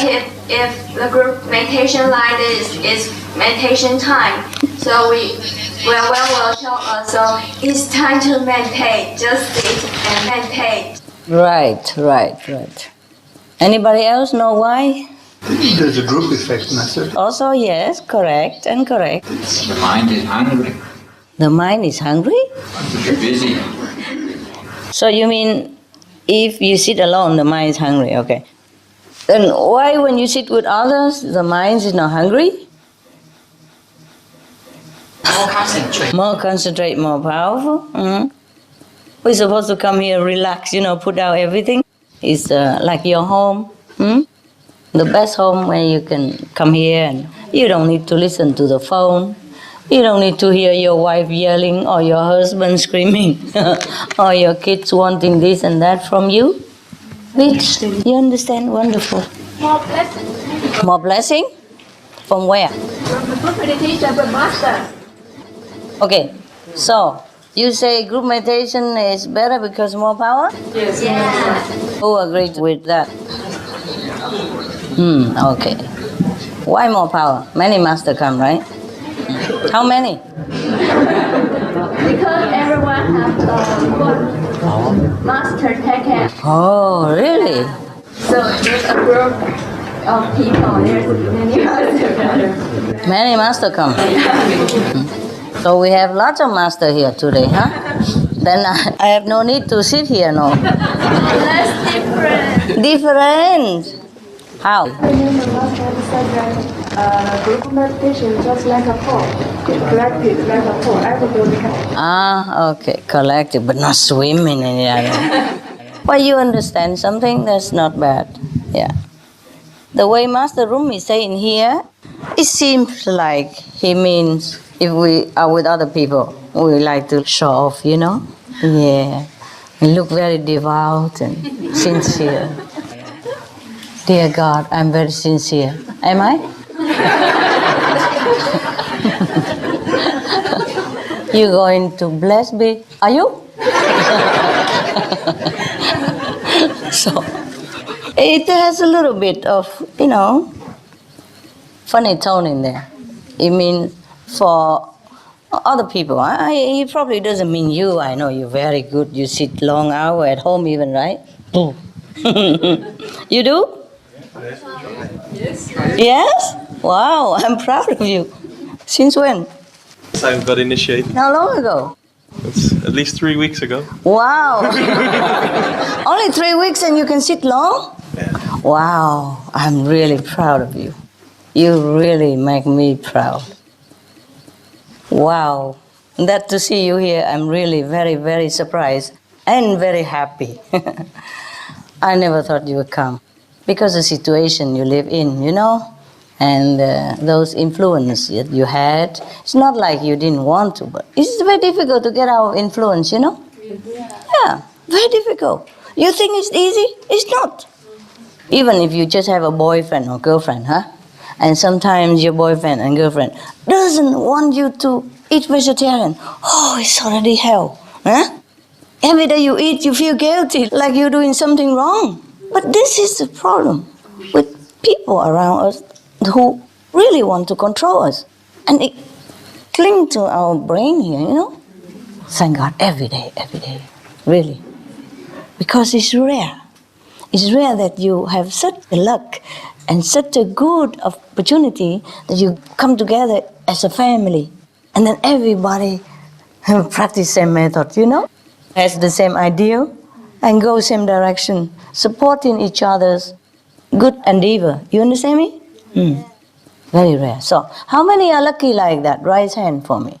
if the group meditation like this is meditation time, so we will tell us, so it's time to meditate, just sit and meditate. Right. Anybody else know why? There's a group effect, Master. Also, yes, correct. The mind is hungry. The mind is hungry? You're busy. So you mean if you sit alone, the mind is hungry, okay. Then why when you sit with others, the mind is not hungry? More concentrate, more powerful. We're supposed to come here, relax, put out everything. It's like your home. The best home where you can come here and you don't need to listen to the phone. You don't need to hear your wife yelling or your husband screaming or your kids wanting this and that from you. Which, you understand? Wonderful. More blessing. More blessing? From where? From the group meditation with Master. Okay, so you say group meditation is better because more power? Yes. Yeah. Who agrees with that? Okay. Why more power? Many masters come, right? How many? Because everyone has one master take care. Oh, really? So there's a group of people. There's many masters. Many masters come. So we have lots of masters here today, huh? Then I have no need to sit here, no? That's different. Different? How? Group meditation just like a pool. Collective like a pool. Everybody can. Okay, collective, but not swimming in the other. Well, you understand something? That's not bad. Yeah. The way Master Rumi is saying here, it seems like he means if we are with other people, we like to show off, Yeah. We look very devout and sincere. Dear God, I'm very sincere. Am I? You going to bless me? Are you? So, it has a little bit of, funny tone in there. It means for other people. It probably doesn't mean you. I know you're very good. You sit long hour at home even, right? You do? Yes? Wow, I'm proud of you. Since when? So I got initiated. How long ago? It's at least 3 weeks ago. Wow. Only 3 weeks and you can sit long? Yeah. Wow. I'm really proud of you. You really make me proud. Wow. That to see you here, I'm really very, very surprised and very happy. I never thought you would come because the situation you live in, you know, and those influence that you had. It's not like you didn't want to, but it's very difficult to get out of influence, you know? Yeah, very difficult. You think it's easy? It's not. Even if you just have a boyfriend or girlfriend, huh? And sometimes your boyfriend and girlfriend doesn't want you to eat vegetarian. Oh, it's already hell, huh? Every day you eat, you feel guilty, like you're doing something wrong. But this is the problem with people around us who really want to control us. And it clings to our brain here, you know? Thank God, every day, really. Because it's rare. It's rare that you have such a luck and such a good opportunity that you come together as a family. And then everybody practice same method, you know? Has the same idea and go same direction, supporting each other's good endeavor. You understand me? Very rare. So, how many are lucky like that? Raise hand for me.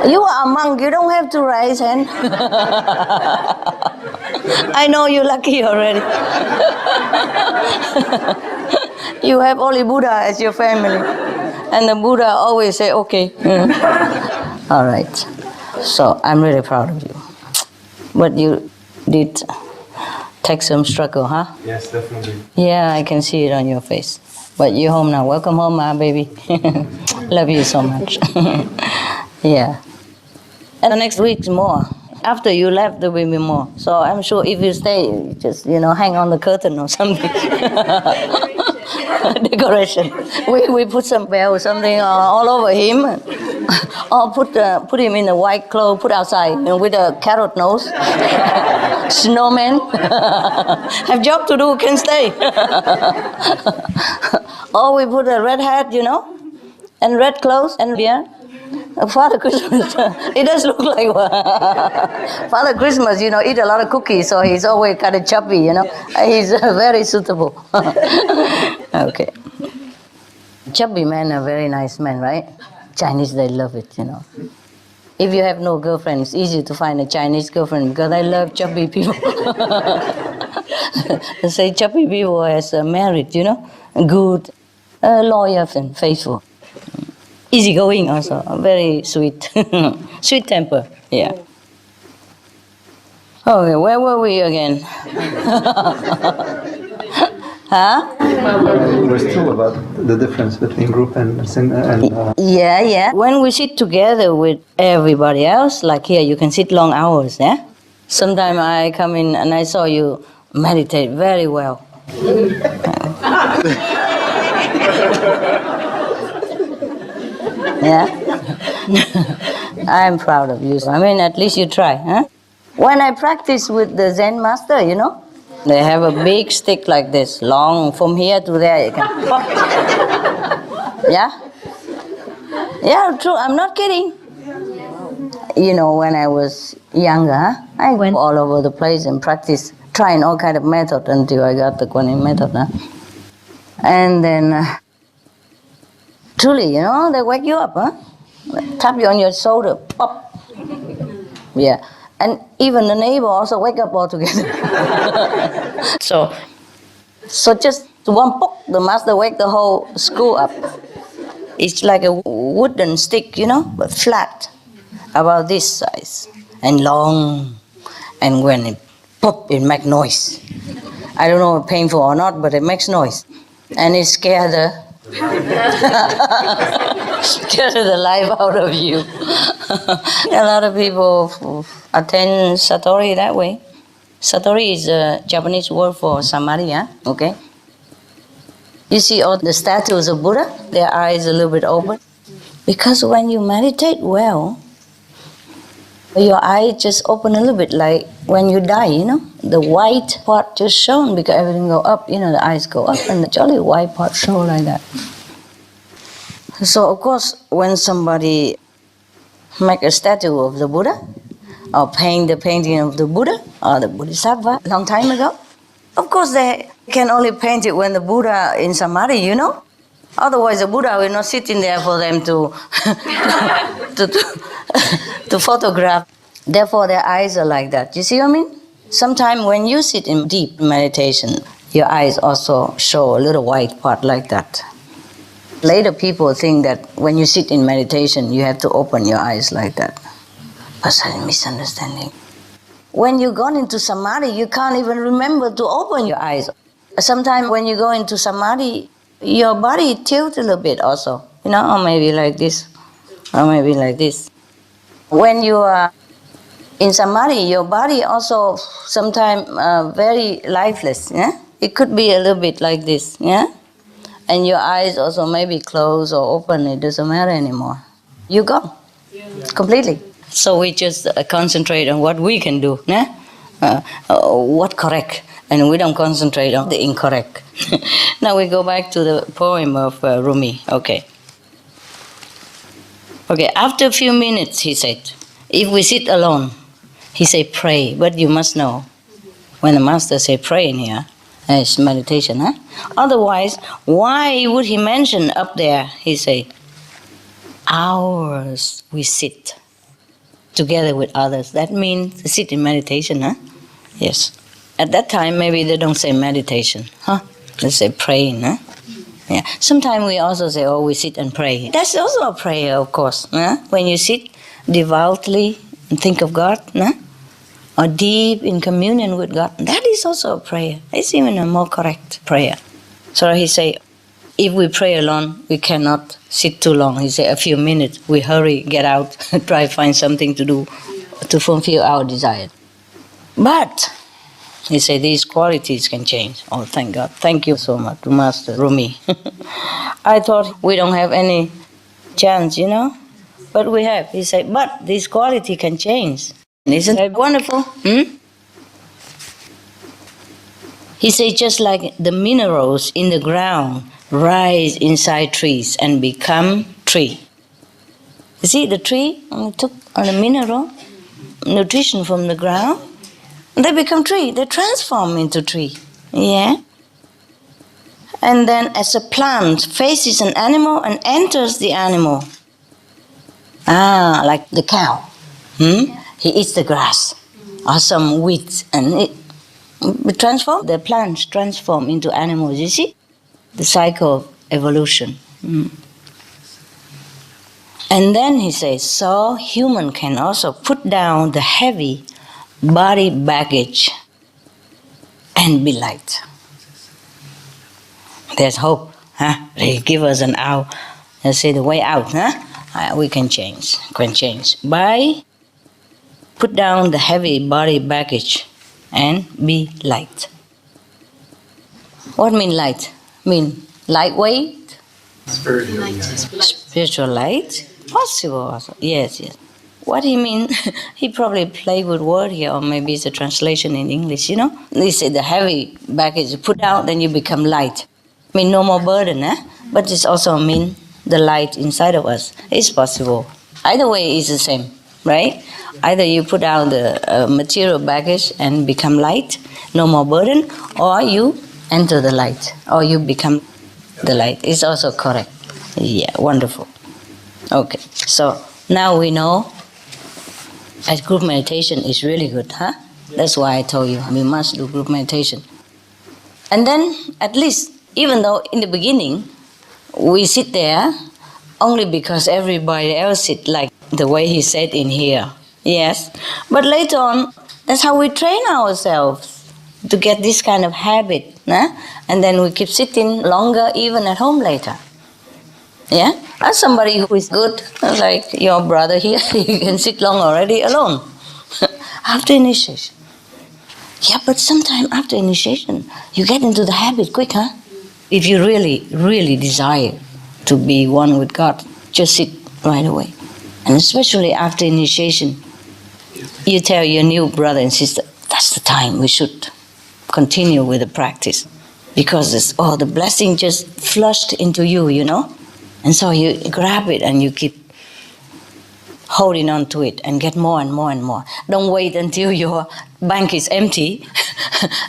You are a monk, you don't have to raise hand. I know you're lucky already. You have only Buddha as your family. And the Buddha always say, okay. All right. So, I'm really proud of you. But you did take some struggle, huh? Yes, definitely. Yeah, I can see it on your face. But you're home now. Welcome home, my baby. Love you so much. Yeah. And the next week's more. After you left, there will be more. So I'm sure if you stay, just, you know, hang on the curtain or something. Decoration. We put some bell or something all over him. Or put him in a white clothes, put outside, you know, with a carrot nose. Snowman. Have job to do, can stay. Or we put a red hat, you know, and red clothes and beard. Father Christmas, it does look like Father Christmas, you know, eat a lot of cookies, so he's always kind of chubby, you know. He's very suitable. Okay. Chubby men are very nice men, right? Chinese, they love it, you know. If you have no girlfriend, it's easy to find a Chinese girlfriend because I love chubby people. They say chubby people as married, you know, good, loyal and faithful. Easygoing also, very sweet. Sweet temper, yeah. Okay, where were we again? Huh? We're still about the difference between group and Yeah. When we sit together with everybody else, like here, you can sit long hours, yeah? Sometimes I come in and I saw you meditate very well. Yeah? I'm proud of you. I mean, at least you try, huh? When I practice with the Zen master, you know, they have a big stick like this, long, from here to there. You can pop. Yeah? Yeah, true. I'm not kidding. You know, when I was younger, I went all over the place and practiced, trying all kind of method until I got the Kuan Yin method. Huh? And then, truly, you know, they wake you up, huh? Tap you on your shoulder, pop. Yeah. And even the neighbor also wake up all together. So just one pop, the master wake the whole school up. It's like a wooden stick, you know, but flat, about this size, and long. And when it pop, it makes noise. I don't know if painful or not, but it makes noise. And it scares the life out of you. A lot of people attend Satori that way. Satori is a Japanese word for samadhi, huh? Okay? You see all the statues of Buddha, their eyes a little bit open. Because when you meditate well, your eyes just open a little bit, like when you die, you know? The white part just shown because everything go up, you know, the eyes go up and the jolly white part show like that. So, of course, when somebody make a statue of the Buddha or paint the painting of the Buddha or the Bodhisattva long time ago? Of course, they can only paint it when the Buddha in Samadhi, you know. Otherwise, the Buddha will not sit in there for them to to photograph. Therefore, their eyes are like that. You see what I mean? Sometimes when you sit in deep meditation, your eyes also show a little white part like that. Later, people think that when you sit in meditation, you have to open your eyes like that. That's a misunderstanding. When you go into Samadhi, you can't even remember to open your eyes. Sometimes when you go into Samadhi, your body tilts a little bit also. You know, or maybe like this, or maybe like this. When you are in Samadhi, your body also sometimes very lifeless. Yeah, it could be a little bit like this. Yeah, and your eyes also maybe closed or open. It doesn't matter anymore. You go completely. So we just concentrate on what we can do. Yeah, what correct, and we don't concentrate on the incorrect. Now we go back to the poem of Rumi. Okay. After a few minutes, he said, if we sit alone, he said, pray. But you must know, when the master say pray in here, it's meditation, huh? Otherwise, why would he mention up there, he say, hours we sit together with others. That means to sit in meditation, huh? Yes. At that time, maybe they don't say meditation, huh? They say praying, huh? Yeah. Sometimes we also say, oh, we sit and pray. That's also a prayer, of course. Huh? When you sit devoutly and think of God, huh? Or deep in communion with God, that is also a prayer. It's even a more correct prayer. So he say, if we pray alone, we cannot sit too long. He say, a few minutes, we hurry, get out, try find something to do to fulfill our desire. But he said these qualities can change. Oh, thank God. Thank you so much, Master Rumi. I thought we don't have any chance, you know, but we have. He said, but this quality can change. Isn't that wonderful? He said, just like the minerals in the ground rise inside trees and become tree. You see, the tree took on a mineral, nutrition from the ground, they become tree. They transform into tree. Yeah. And then as a plant faces an animal and enters the animal. Like the cow. He eats the grass or some weeds and it transform. The plants transform into animals. You see? The cycle of evolution. And then he says, so human can also put down the heavy body baggage and be light. There's hope. Huh? They give us an out. They say the way out. Huh? We can change. By put down the heavy body baggage and be light. What mean light? Mean lightweight? Spiritual light? Possible also. Yes. What he mean? He probably played with word here, or maybe it's a translation in English, you know? They say the heavy baggage you put out, then you become light. Mean no more burden, But it also mean the light inside of us. It's possible. Either way is the same, right? Either you put out the material baggage and become light, no more burden, or you enter the light, or you become the light. It's also correct. Yeah, wonderful. Okay, so now we know as group meditation is really good, huh? That's why I told you we must do group meditation. And then at least, even though in the beginning we sit there only because everybody else sit like the way he said in here. Yes, but later on, that's how we train ourselves to get this kind of habit, and then we keep sitting longer even at home later. Yeah, as somebody who is good, like your brother here, you can sit long already alone after initiation. Yeah, but sometime after initiation, you get into the habit quick, huh? If you really, really desire to be one with God, just sit right away. And especially after initiation, you tell your new brother and sister, that's the time we should continue with the practice. Because the blessing just flushed into you, you know? And so you grab it and you keep holding on to it and get more and more and more. Don't wait until your bank is empty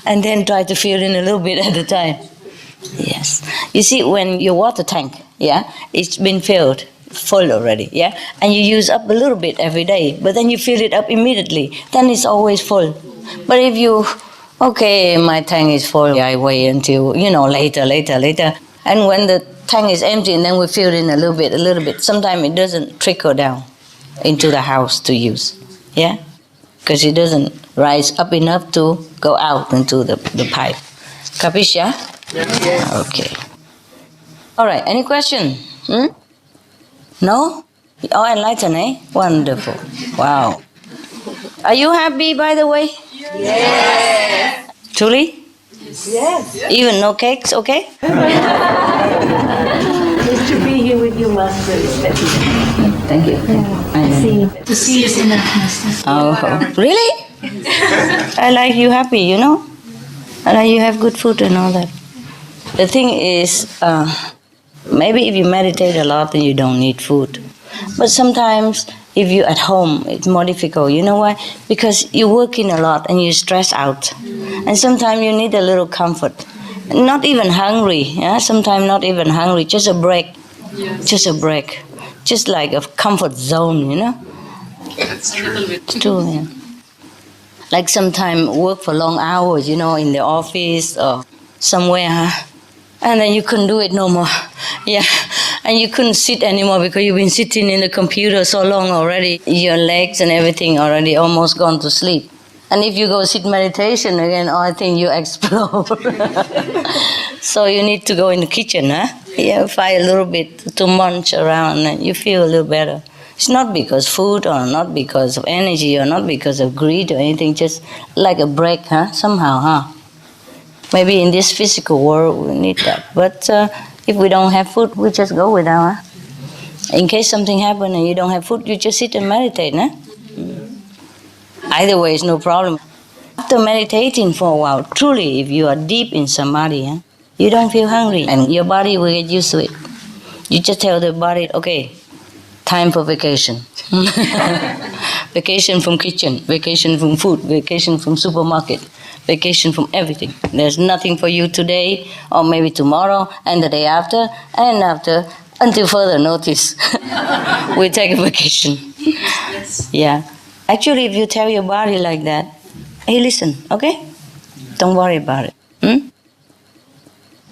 and then try to fill in a little bit at a time. Yes. You see, when your water tank, it's been filled full already, and you use up a little bit every day, but then you fill it up immediately, then it's always full. But if you, okay, my tank is full, I wait until, later, and when the tank is empty, and then we fill in a little bit, sometimes it doesn't trickle down into the house to use, because it doesn't rise up enough to go out into the pipe. Capish, yeah? Okay. All right, any question? No? Oh, enlightened, eh? Wonderful. Wow. Are you happy, by the way? Yes. Truly? Yes. Even no cakes, okay? Just to be here with you, Master, is better. Thank you. To see is enough, Master. Oh, really? I like you happy, I like you have good food and all that. The thing is, maybe if you meditate a lot, then you don't need food. But sometimes, if you're at home, it's more difficult. You know why? Because you're working a lot and you stress out. And sometimes you need a little comfort. Not even hungry, sometimes not even hungry, just a break. Yes. Just a break. Just like a comfort zone, That's true. It's true, yeah. Like sometimes work for long hours, in the office or somewhere, and then you couldn't do it no more. And you couldn't sit anymore because you've been sitting in the computer so long already. Your legs and everything already almost gone to sleep. And if you go sit meditation again, I think you explode. So you need to go in the kitchen, find a little bit to munch around and you feel a little better. It's not because food or not because of energy or not because of greed or anything, just like a break, somehow, Maybe in this physical world we need that. But if we don't have food, we just go without. In case something happens and you don't have food, you just sit and meditate. Either way, it's no problem. After meditating for a while, truly, if you are deep in samadhi, you don't feel hungry and your body will get used to it. You just tell the body, okay, time for vacation. Vacation from kitchen, vacation from food, vacation from supermarket, vacation from everything. There's nothing for you today or maybe tomorrow and the day after and after until further notice. We take a vacation. Yes. Yeah. Actually, if you tell your body like that, hey, listen, okay? Don't worry about it.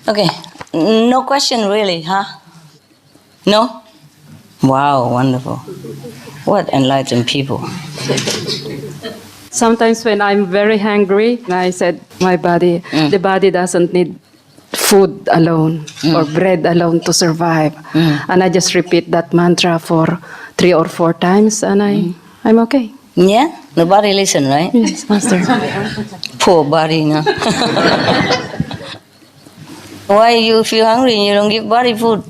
Okay. No question really, No? Wow, wonderful. What enlightened people. Sometimes when I'm very hungry, I said, my body, the body doesn't need food alone or bread alone to survive. And I just repeat that mantra for 3 or 4 times and I'm okay. Yeah? The body listen, right? Yes, Master. Poor body, no? Why you feel hungry and you don't give body food?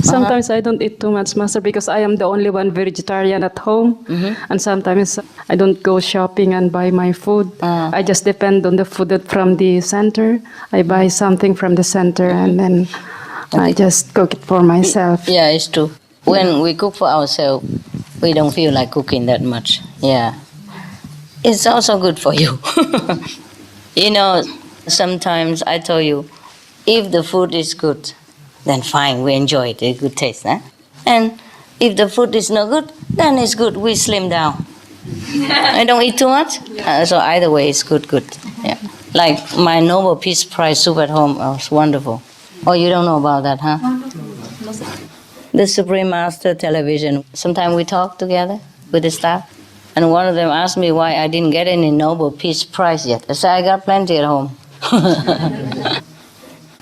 Sometimes I don't eat too much, Master, because I am the only one vegetarian at home. And sometimes I don't go shopping and buy my food. I just depend on the food from the center. I buy something from the center and then I just cook it for myself. Yeah, it's true. When we cook for ourselves, we don't feel like cooking that much. Yeah. It's also good for you. Sometimes I tell you, if the food is good, then fine, we enjoy it, a good taste. And if the food is not good, then it's good, we slim down. I don't eat too much, so either way it's good. Yeah. Like my Nobel Peace Prize soup at home was wonderful. Oh, you don't know about that, The Supreme Master Television, sometimes we talk together with the staff, and one of them asked me why I didn't get any Nobel Peace Prize yet. I said, I got plenty at home.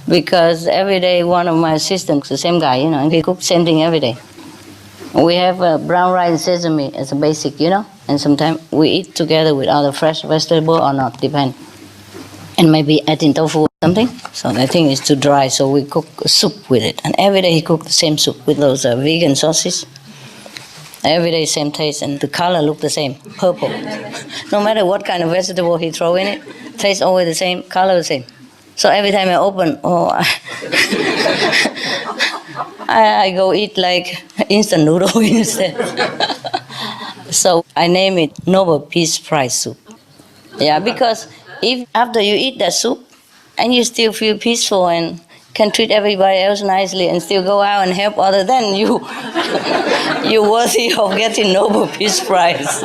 Because every day one of my assistants, the same guy, and he cooks same thing every day. We have brown rice and sesame as a basic, and sometimes we eat together with other fresh vegetable or not, depend. And maybe adding tofu or something. So the thing is too dry, so we cook a soup with it. And every day he cooked the same soup with those vegan sauces. Every day same taste, and the color look the same, purple. No matter what kind of vegetable he throw in it, taste always the same, color the same. So every time I open, I go eat like instant noodle instead. So I name it Nobel Peace Prize soup. Yeah, because if after you eat that soup and you still feel peaceful and can treat everybody else nicely and still go out and help others, then you're worthy of getting Nobel Peace Prize.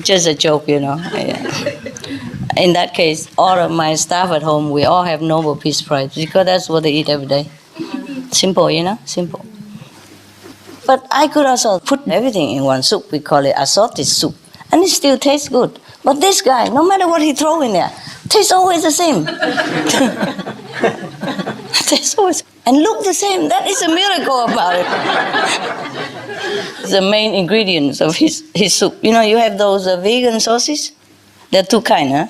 Just a joke, you know. Yeah. In that case, all of my staff at home, we all have Nobel Peace Prize because that's what they eat every day. Simple, you know, simple. But I could also put everything in one soup. We call it assorted soup. And it still tastes good. But this guy, no matter what he throw in there, tastes always the same. Tastes always, and look the same. That is a miracle about it. The main ingredients of his soup. You know, you have those vegan sauces. There are two kinds, huh?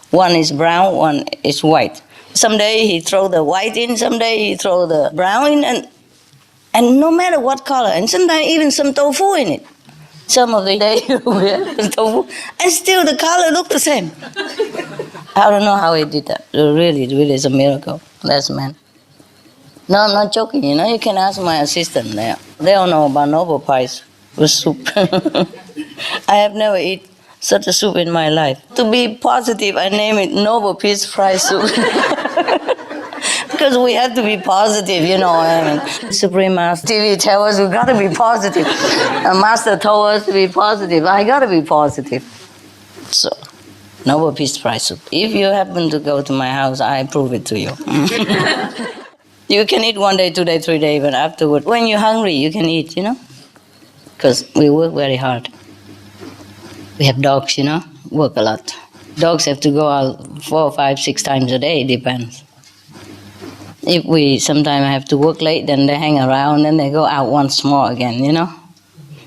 One is brown, one is white. Someday he throw the white in, someday he throw the brown in, and no matter what color, and sometimes even some tofu in it. Some of the day we have tofu, and still the color look the same. I don't know how he did that. It really is a miracle. That's man. No, I'm not joking. You know, you can ask my assistant there. They don't know about Nobel Prize with soup. I have never eaten such a soup in my life. To be positive, I name it Nobel Peace Prize soup. Because we have to be positive, you know. I mean, Supreme Master TV tell us we gotta be positive. A Master told us to be positive. I gotta be positive. So, Nobel Peace Prize soup. If you happen to go to my house, I prove it to you. You can eat 1 day, 2 day, 3 day, but afterward, when you're hungry, you can eat, you know. Because we work very hard. We have dogs, you know, work a lot. Dogs have to go out 4, 5, 6 times a day, depends. If we sometimes have to work late, then they hang around, then they go out once more again, you know.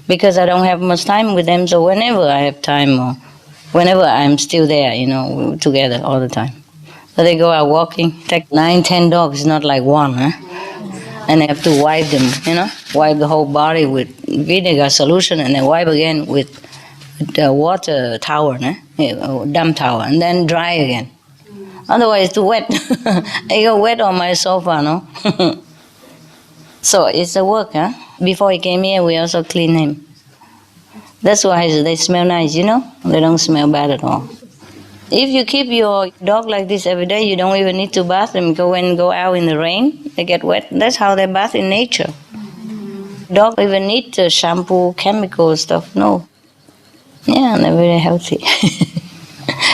Because I don't have much time with them, so whenever I have time or whenever I'm still there, you know, we're together all the time. So they go out walking, take 9, 10 dogs, not like one, huh? And they have to wipe them, you know, wipe the whole body with vinegar solution and then wipe again with the water towel, damp towel, and then dry again. Otherwise, it's too wet. I got wet on my sofa, no? So it's a work, huh? Before he came here, we also clean him. That's why they smell nice, you know? They don't smell bad at all. If you keep your dog like this every day, you don't even need to bath them. Go out in the rain, they get wet. That's how they bath in nature. Dog even need shampoo, chemical stuff, no. Yeah, they're very healthy.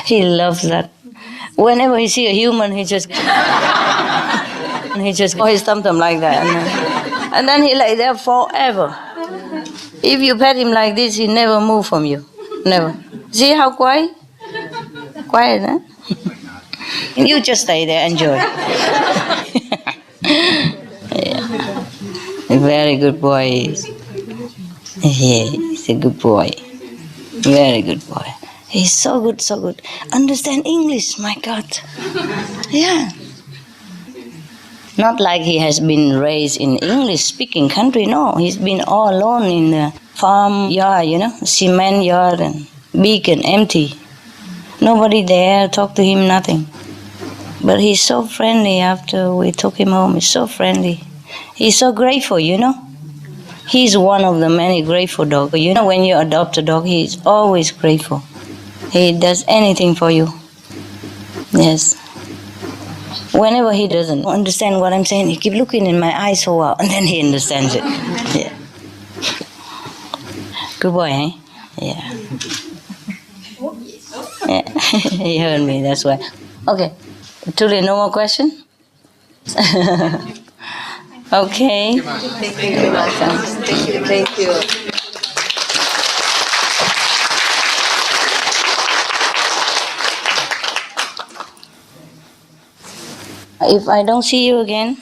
He loves that. Whenever he see a human, he just always thumb like that. And then he lay there forever. If you pet him like this, he never move from you. Never. See how quiet? Quiet, huh? You just stay there, enjoy. Yeah. A very good boy. Yeah, he's a good boy. Very good boy. He's so good, so good. Understand English, my God. Yeah. Not like he has been raised in English-speaking country, no. He's been all alone in the farm yard, you know, cement yard and big and empty. Nobody there, talk to him, nothing. But he's so friendly after we took him home. He's so friendly. He's so grateful, you know. He's one of the many grateful dogs. You know, when you adopt a dog, he's always grateful. He does anything for you. Yes. Whenever he doesn't understand what I'm saying, he keeps looking in my eyes for a while, and then he understands it. Yeah. Good boy, eh? Yeah. Yeah. He heard me, that's why. Okay. Truly, no more question? Okay. Thank you very much. Thank you. If I don't see you again,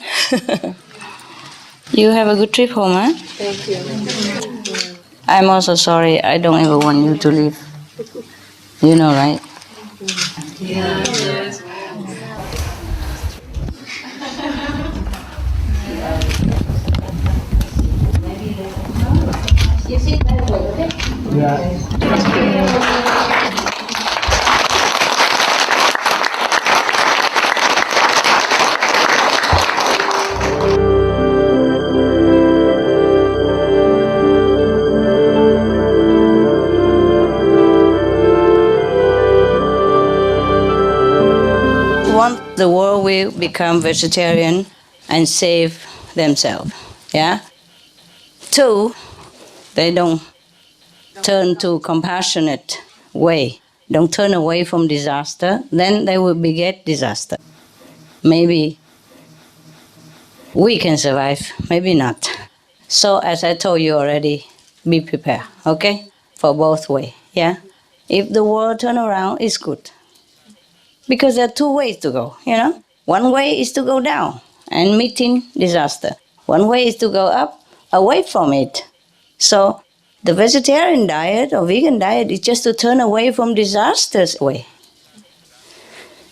you have a good trip home, huh? Thank you. I'm also sorry. I don't ever want you to leave. You know, right? Yes. the world will become vegetarian and save themselves. Yeah? 2, they don't turn to compassionate way. Don't turn away from disaster, then they will beget disaster. Maybe we can survive, maybe not. So as I told you already, be prepared, okay? For both way, yeah? If the world turn around, it's good. Because there are 2 ways to go, you know? One way is to go down and meeting disaster. One way is to go up, away from it. So the vegetarian diet or vegan diet is just to turn away from disaster's way.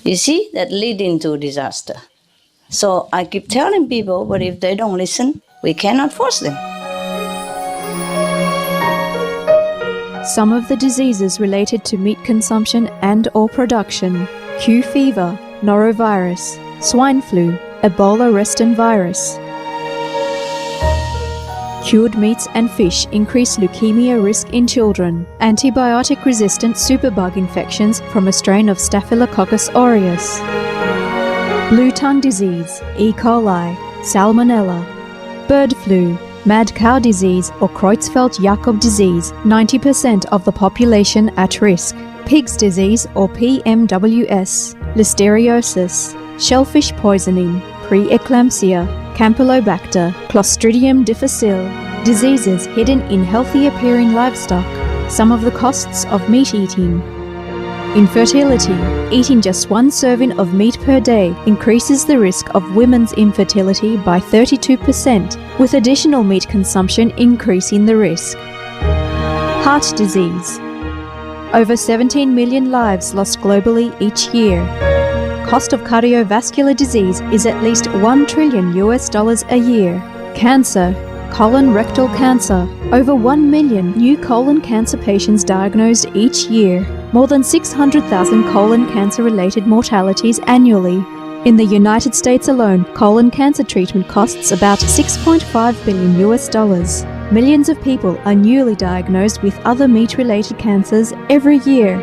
You see, that leading to disaster. So I keep telling people, but if they don't listen, we cannot force them. Some of the diseases related to meat consumption and or production: Q fever, norovirus, swine flu, Ebola reston virus. Cured meats and fish increase leukemia risk in children. Antibiotic-resistant superbug infections from a strain of Staphylococcus aureus. Blue tongue disease, E. coli, Salmonella. Bird flu, mad cow disease or Creutzfeldt-Jakob disease, 90% of the population at risk. Pig's disease or PMWS, listeriosis, shellfish poisoning, preeclampsia, Campylobacter, Clostridium difficile, diseases hidden in healthy appearing livestock. Some of the costs of meat eating. Infertility. Eating just 1 serving of meat per day increases the risk of women's infertility by 32%, with additional meat consumption increasing the risk. Heart disease. Over 17 million lives lost globally each year. Cost of cardiovascular disease is at least $1 trillion a year. Cancer. Colon rectal cancer. Over 1 million new colon cancer patients diagnosed each year. More than 600,000 colon cancer-related mortalities annually. In the United States alone, colon cancer treatment costs about $6.5 billion. Millions of people are newly diagnosed with other meat-related cancers every year.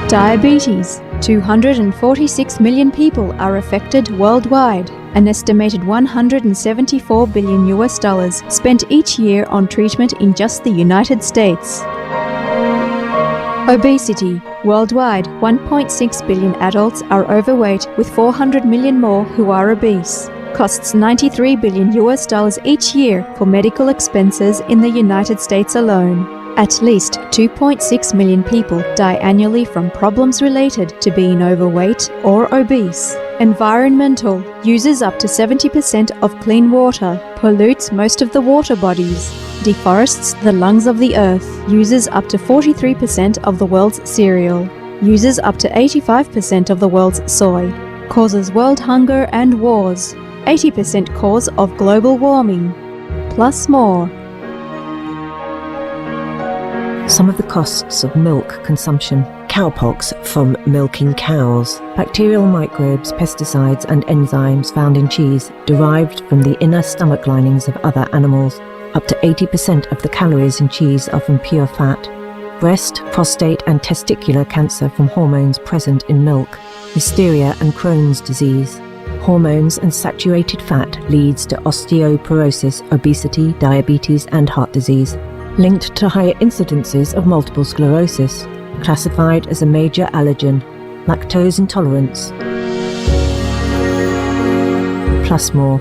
Diabetes. 246 million people are affected worldwide. An estimated $174 billion spent each year on treatment in just the United States. Obesity. Worldwide, 1.6 billion adults are overweight, with 400 million more who are obese. Costs $93 billion each year for medical expenses in the United States alone. At least 2.6 million people die annually from problems related to being overweight or obese. Environmental. Uses up to 70% of clean water. Pollutes most of the water bodies. Deforests the lungs of the earth. Uses up to 43% of the world's cereal. Uses up to 85% of the world's soy. Causes world hunger and wars. 80% cause of global warming. Plus more. Some of the costs of milk consumption. Cowpox from milking cows. Bacterial microbes, pesticides and enzymes found in cheese derived from the inner stomach linings of other animals. Up to 80% of the calories in cheese are from pure fat. Breast, prostate and testicular cancer from hormones present in milk. Hysteria and Crohn's disease. Hormones and saturated fat leads to osteoporosis, obesity, diabetes and heart disease. Linked to higher incidences of multiple sclerosis, classified as a major allergen, lactose intolerance, plus more.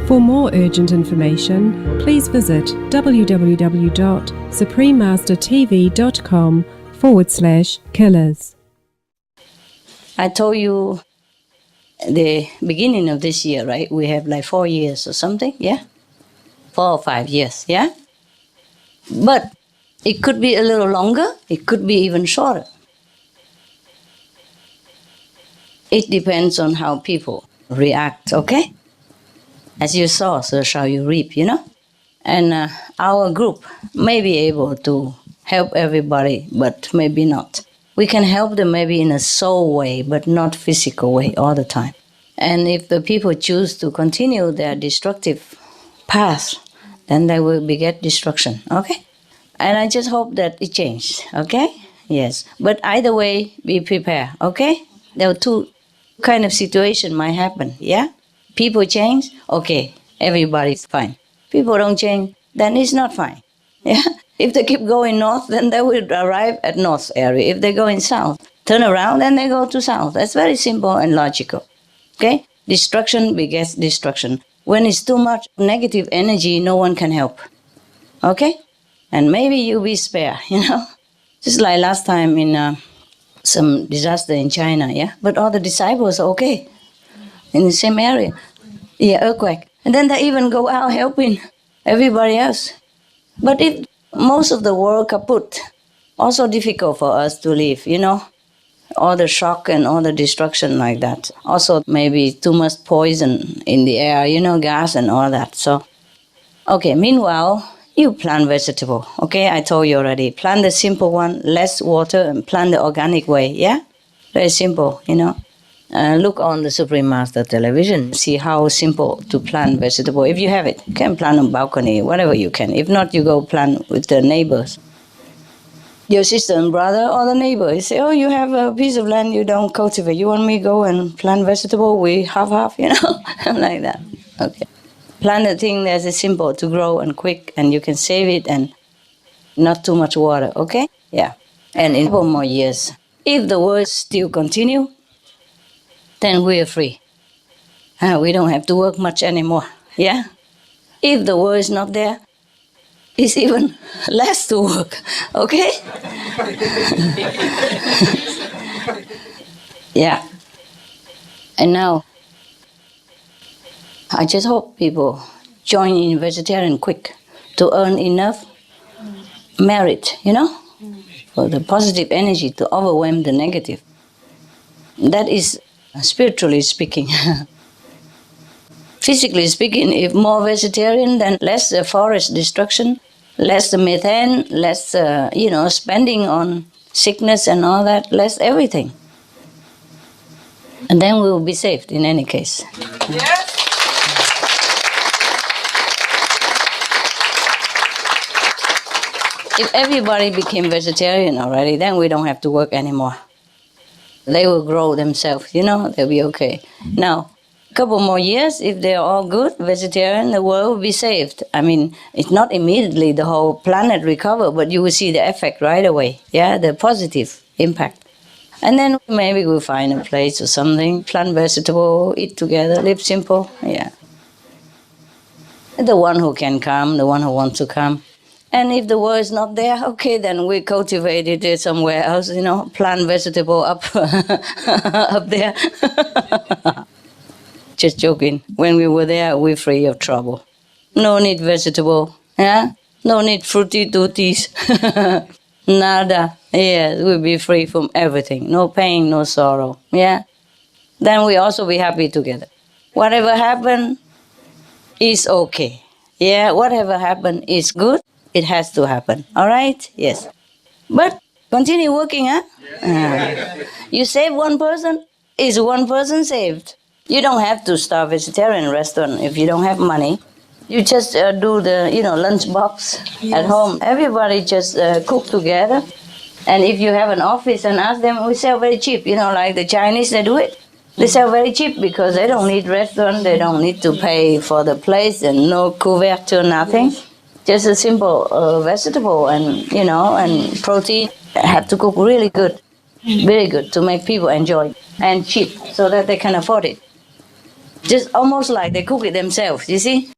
For more urgent information, please visit www.suprememastertv.com/killers. I told you the beginning of this year, right? We have like 4 years or something, yeah? 4 or 5 years, yeah? But it could be a little longer, it could be even shorter. It depends on how people react, okay? As you sow, so shall you reap, you know? And our group may be able to help everybody, but maybe not. We can help them maybe in a soul way, but not physical way all the time. And if the people choose to continue their destructive path, then they will beget destruction, okay? And I just hope that it changes, okay? Yes. But either way, be prepared, okay? There are two kind of situation might happen, yeah? People change, okay, everybody's fine. People don't change, then it's not fine, yeah? If they keep going north, then they will arrive at north area. If they go in south, turn around, then they go to south. That's very simple and logical, okay? Destruction begets destruction. When it's too much negative energy, no one can help, okay? And maybe you'll be spare, Just like last time in some disaster in China, yeah? But all the disciples are okay in the same area. Yeah, earthquake. And then they even go out helping everybody else. But if most of the world kaput, also difficult for us to live, all the shock and all the destruction like that. Also maybe too much poison in the air, gas and all that. So, okay, meanwhile, you plant vegetable, okay? I told you already. Plant the simple one, less water, and plant the organic way, yeah? Very simple, Look on the Supreme Master television, see how simple to plant vegetable. If you have it, you can plant on balcony, whatever you can. If not, you go plant with the neighbors. Your sister and brother or the neighbor, you say, oh, you have a piece of land you don't cultivate. You want me to go and plant vegetable? We half, like that, okay. Plant a thing that is simple to grow and quick, and you can save it and not too much water, okay? Yeah. And in 4 more years, if the world still continue, then we are free. We don't have to work much anymore, yeah? If the world is not there, it's even less to work, okay? Yeah. And now, I just hope people join in vegetarian quick to earn enough merit, for the positive energy to overwhelm the negative. That is spiritually speaking. Physically speaking, if more vegetarian, then less forest destruction, less methane, less, spending on sickness and all that, less everything. And then we will be saved in any case. Yes. If everybody became vegetarian already, then we don't have to work anymore. They will grow themselves, they'll be okay. Now, a couple more years, if they're all good, vegetarian, the world will be saved. I mean, it's not immediately the whole planet recover, but you will see the effect right away, yeah, the positive impact. And then maybe we'll find a place or something, plant vegetable, eat together, live simple, yeah. The one who can come, the one who wants to come. And if the world is not there, okay, then we cultivate it somewhere else, plant vegetable up, up there. Just joking. When we were there, we're free of trouble. No need vegetable, yeah? No need fruity tooties. Nada. Yeah, we'll be free from everything. No pain, no sorrow, yeah? Then we also be happy together. Whatever happened is okay. Yeah, whatever happened is good. It has to happen, all right? Yes. But continue working, huh? You save one person, is one person saved. You don't have to start vegetarian restaurant if you don't have money. You just do the, lunch box at home. Everybody just cook together. And if you have an office and ask them, we sell very cheap, like the Chinese, they do it. They sell very cheap because they don't need restaurant, they don't need to pay for the place and no couverture, nothing. Just a simple vegetable and, and protein. Have to cook really good, very good to make people enjoy and cheap so that they can afford it. Just almost like they cook it themselves, you see?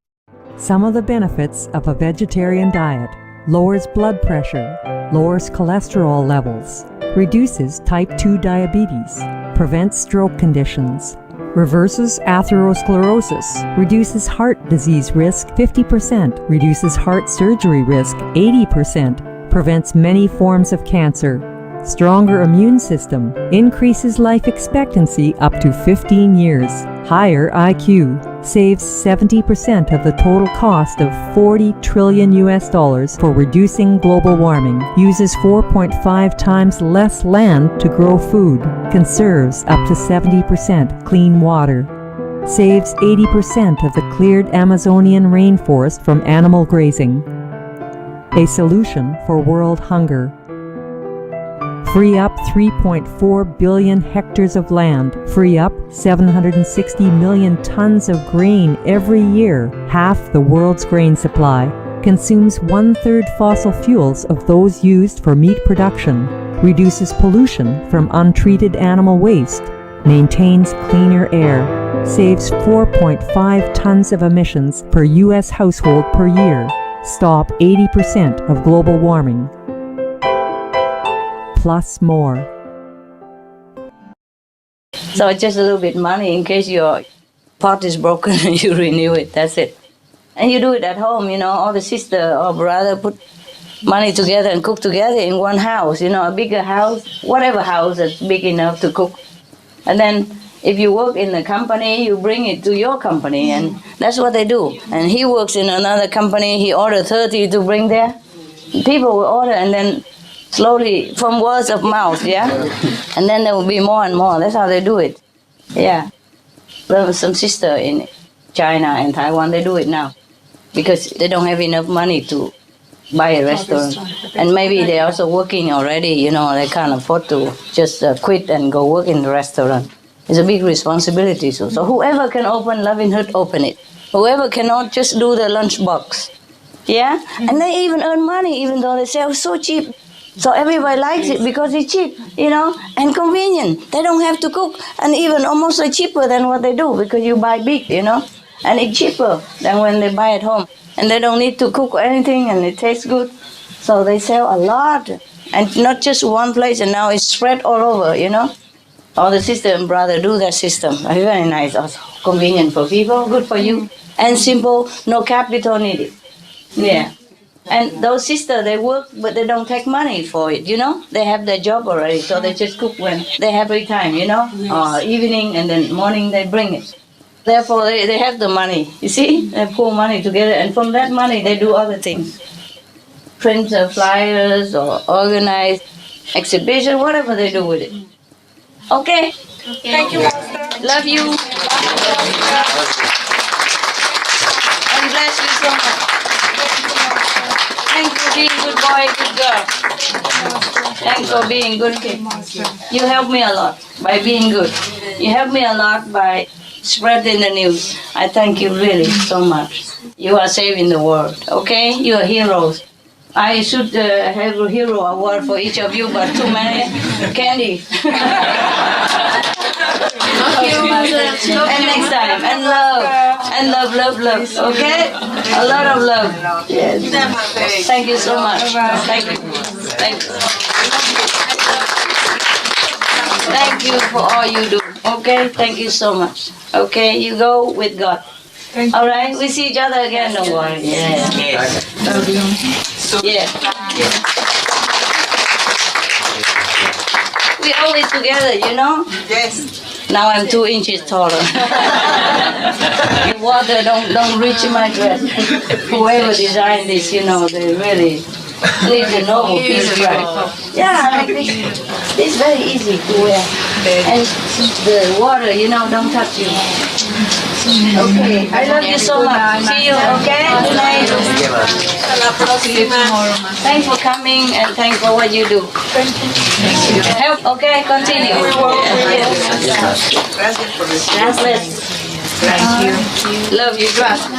Some of the benefits of a vegetarian diet: lowers blood pressure, lowers cholesterol levels, reduces type 2 diabetes, prevents stroke conditions, reverses atherosclerosis, reduces heart disease risk 50%, reduces heart surgery risk 80%, prevents many forms of cancer, stronger immune system, increases life expectancy up to 15 years, higher IQ, saves 70% of the total cost of $40 trillion for reducing global warming, uses 4.5 times less land to grow food, conserves up to 70% clean water, saves 80% of the cleared Amazonian rainforest from animal grazing. A solution for world hunger. Free up 3.4 billion hectares of land. Free up 760 million tons of grain every year. Half the world's grain supply. Consumes 1/3 fossil fuels of those used for meat production. Reduces pollution from untreated animal waste. Maintains cleaner air. Saves 4.5 tons of emissions per U.S. household per year. Stop 80% of global warming. Plus more. So it's just a little bit money in case your pot is broken and you renew it. That's it. And you do it at home, you know, all the sister or brother put money together and cook together in one house, you know, a bigger house, whatever house that's big enough to cook. And then if you work in a company, you bring it to your company, and that's what they do. And he works in another company, he ordered 30 to bring there. People will order, and then slowly, from words of mouth, yeah? And then there will be more and more. That's how they do it. Yeah. There was some sister in China and Taiwan, they do it now. Because they don't have enough money to buy a restaurant. And maybe they're also working already, you know, they can't afford to just quit and go work in the restaurant. It's a big responsibility. So whoever can open Loving Hut, open it. Whoever cannot, just do the lunch box. Yeah? And they even earn money, even though they sell so cheap. So everybody likes it because it's cheap, you know, and convenient. They don't have to cook, and even almost like cheaper than what they do because you buy big, you know, and it's cheaper than when they buy at home. And they don't need to cook anything, and it tastes good. So they sell a lot, and not just one place, and now it's spread all over, you know. All the sister and brother do that system. Very nice, also convenient for people, good for you, and simple, no capital needed. Yeah. And those sisters, they work, but they don't take money for it, you know? They have their job already, so they just cook when they have free time, you know? Evening and then morning they bring it. Therefore, they have the money, you see? They pull money together, and from that money, they do other things. Print flyers or organize exhibition, whatever they do with it. Okay? Thank you, Master. Love you. And bless you so much. Thanks for being good boy, good girl. Thanks for being good kid. You help me a lot by being good. You help me a lot by spreading the news. I thank you really so much. You are saving the world, okay? You are heroes. I should have a hero award for each of you, but too many candy. And next time, and love, okay? A lot of love. Yes. Thank you so much. Thank you. Thank you for all you do. Okay? Thank you so much. Okay? You go with God. All right? We see each other again. Don't worry. Yeah. Yeah. We always together, you know? Yes. Now I'm 2 inches taller. The water don't reach my dress. Whoever designed this, you know, they really live the Noble Peace Prize. Yeah, like this. It's very easy to wear. And the water, you know, don't touch you. Okay, I love you so much. See you, okay? Good night. Thanks for coming and thanks for what you do. Help, okay? Continue. Gracias. Thank you. Love you, gracias.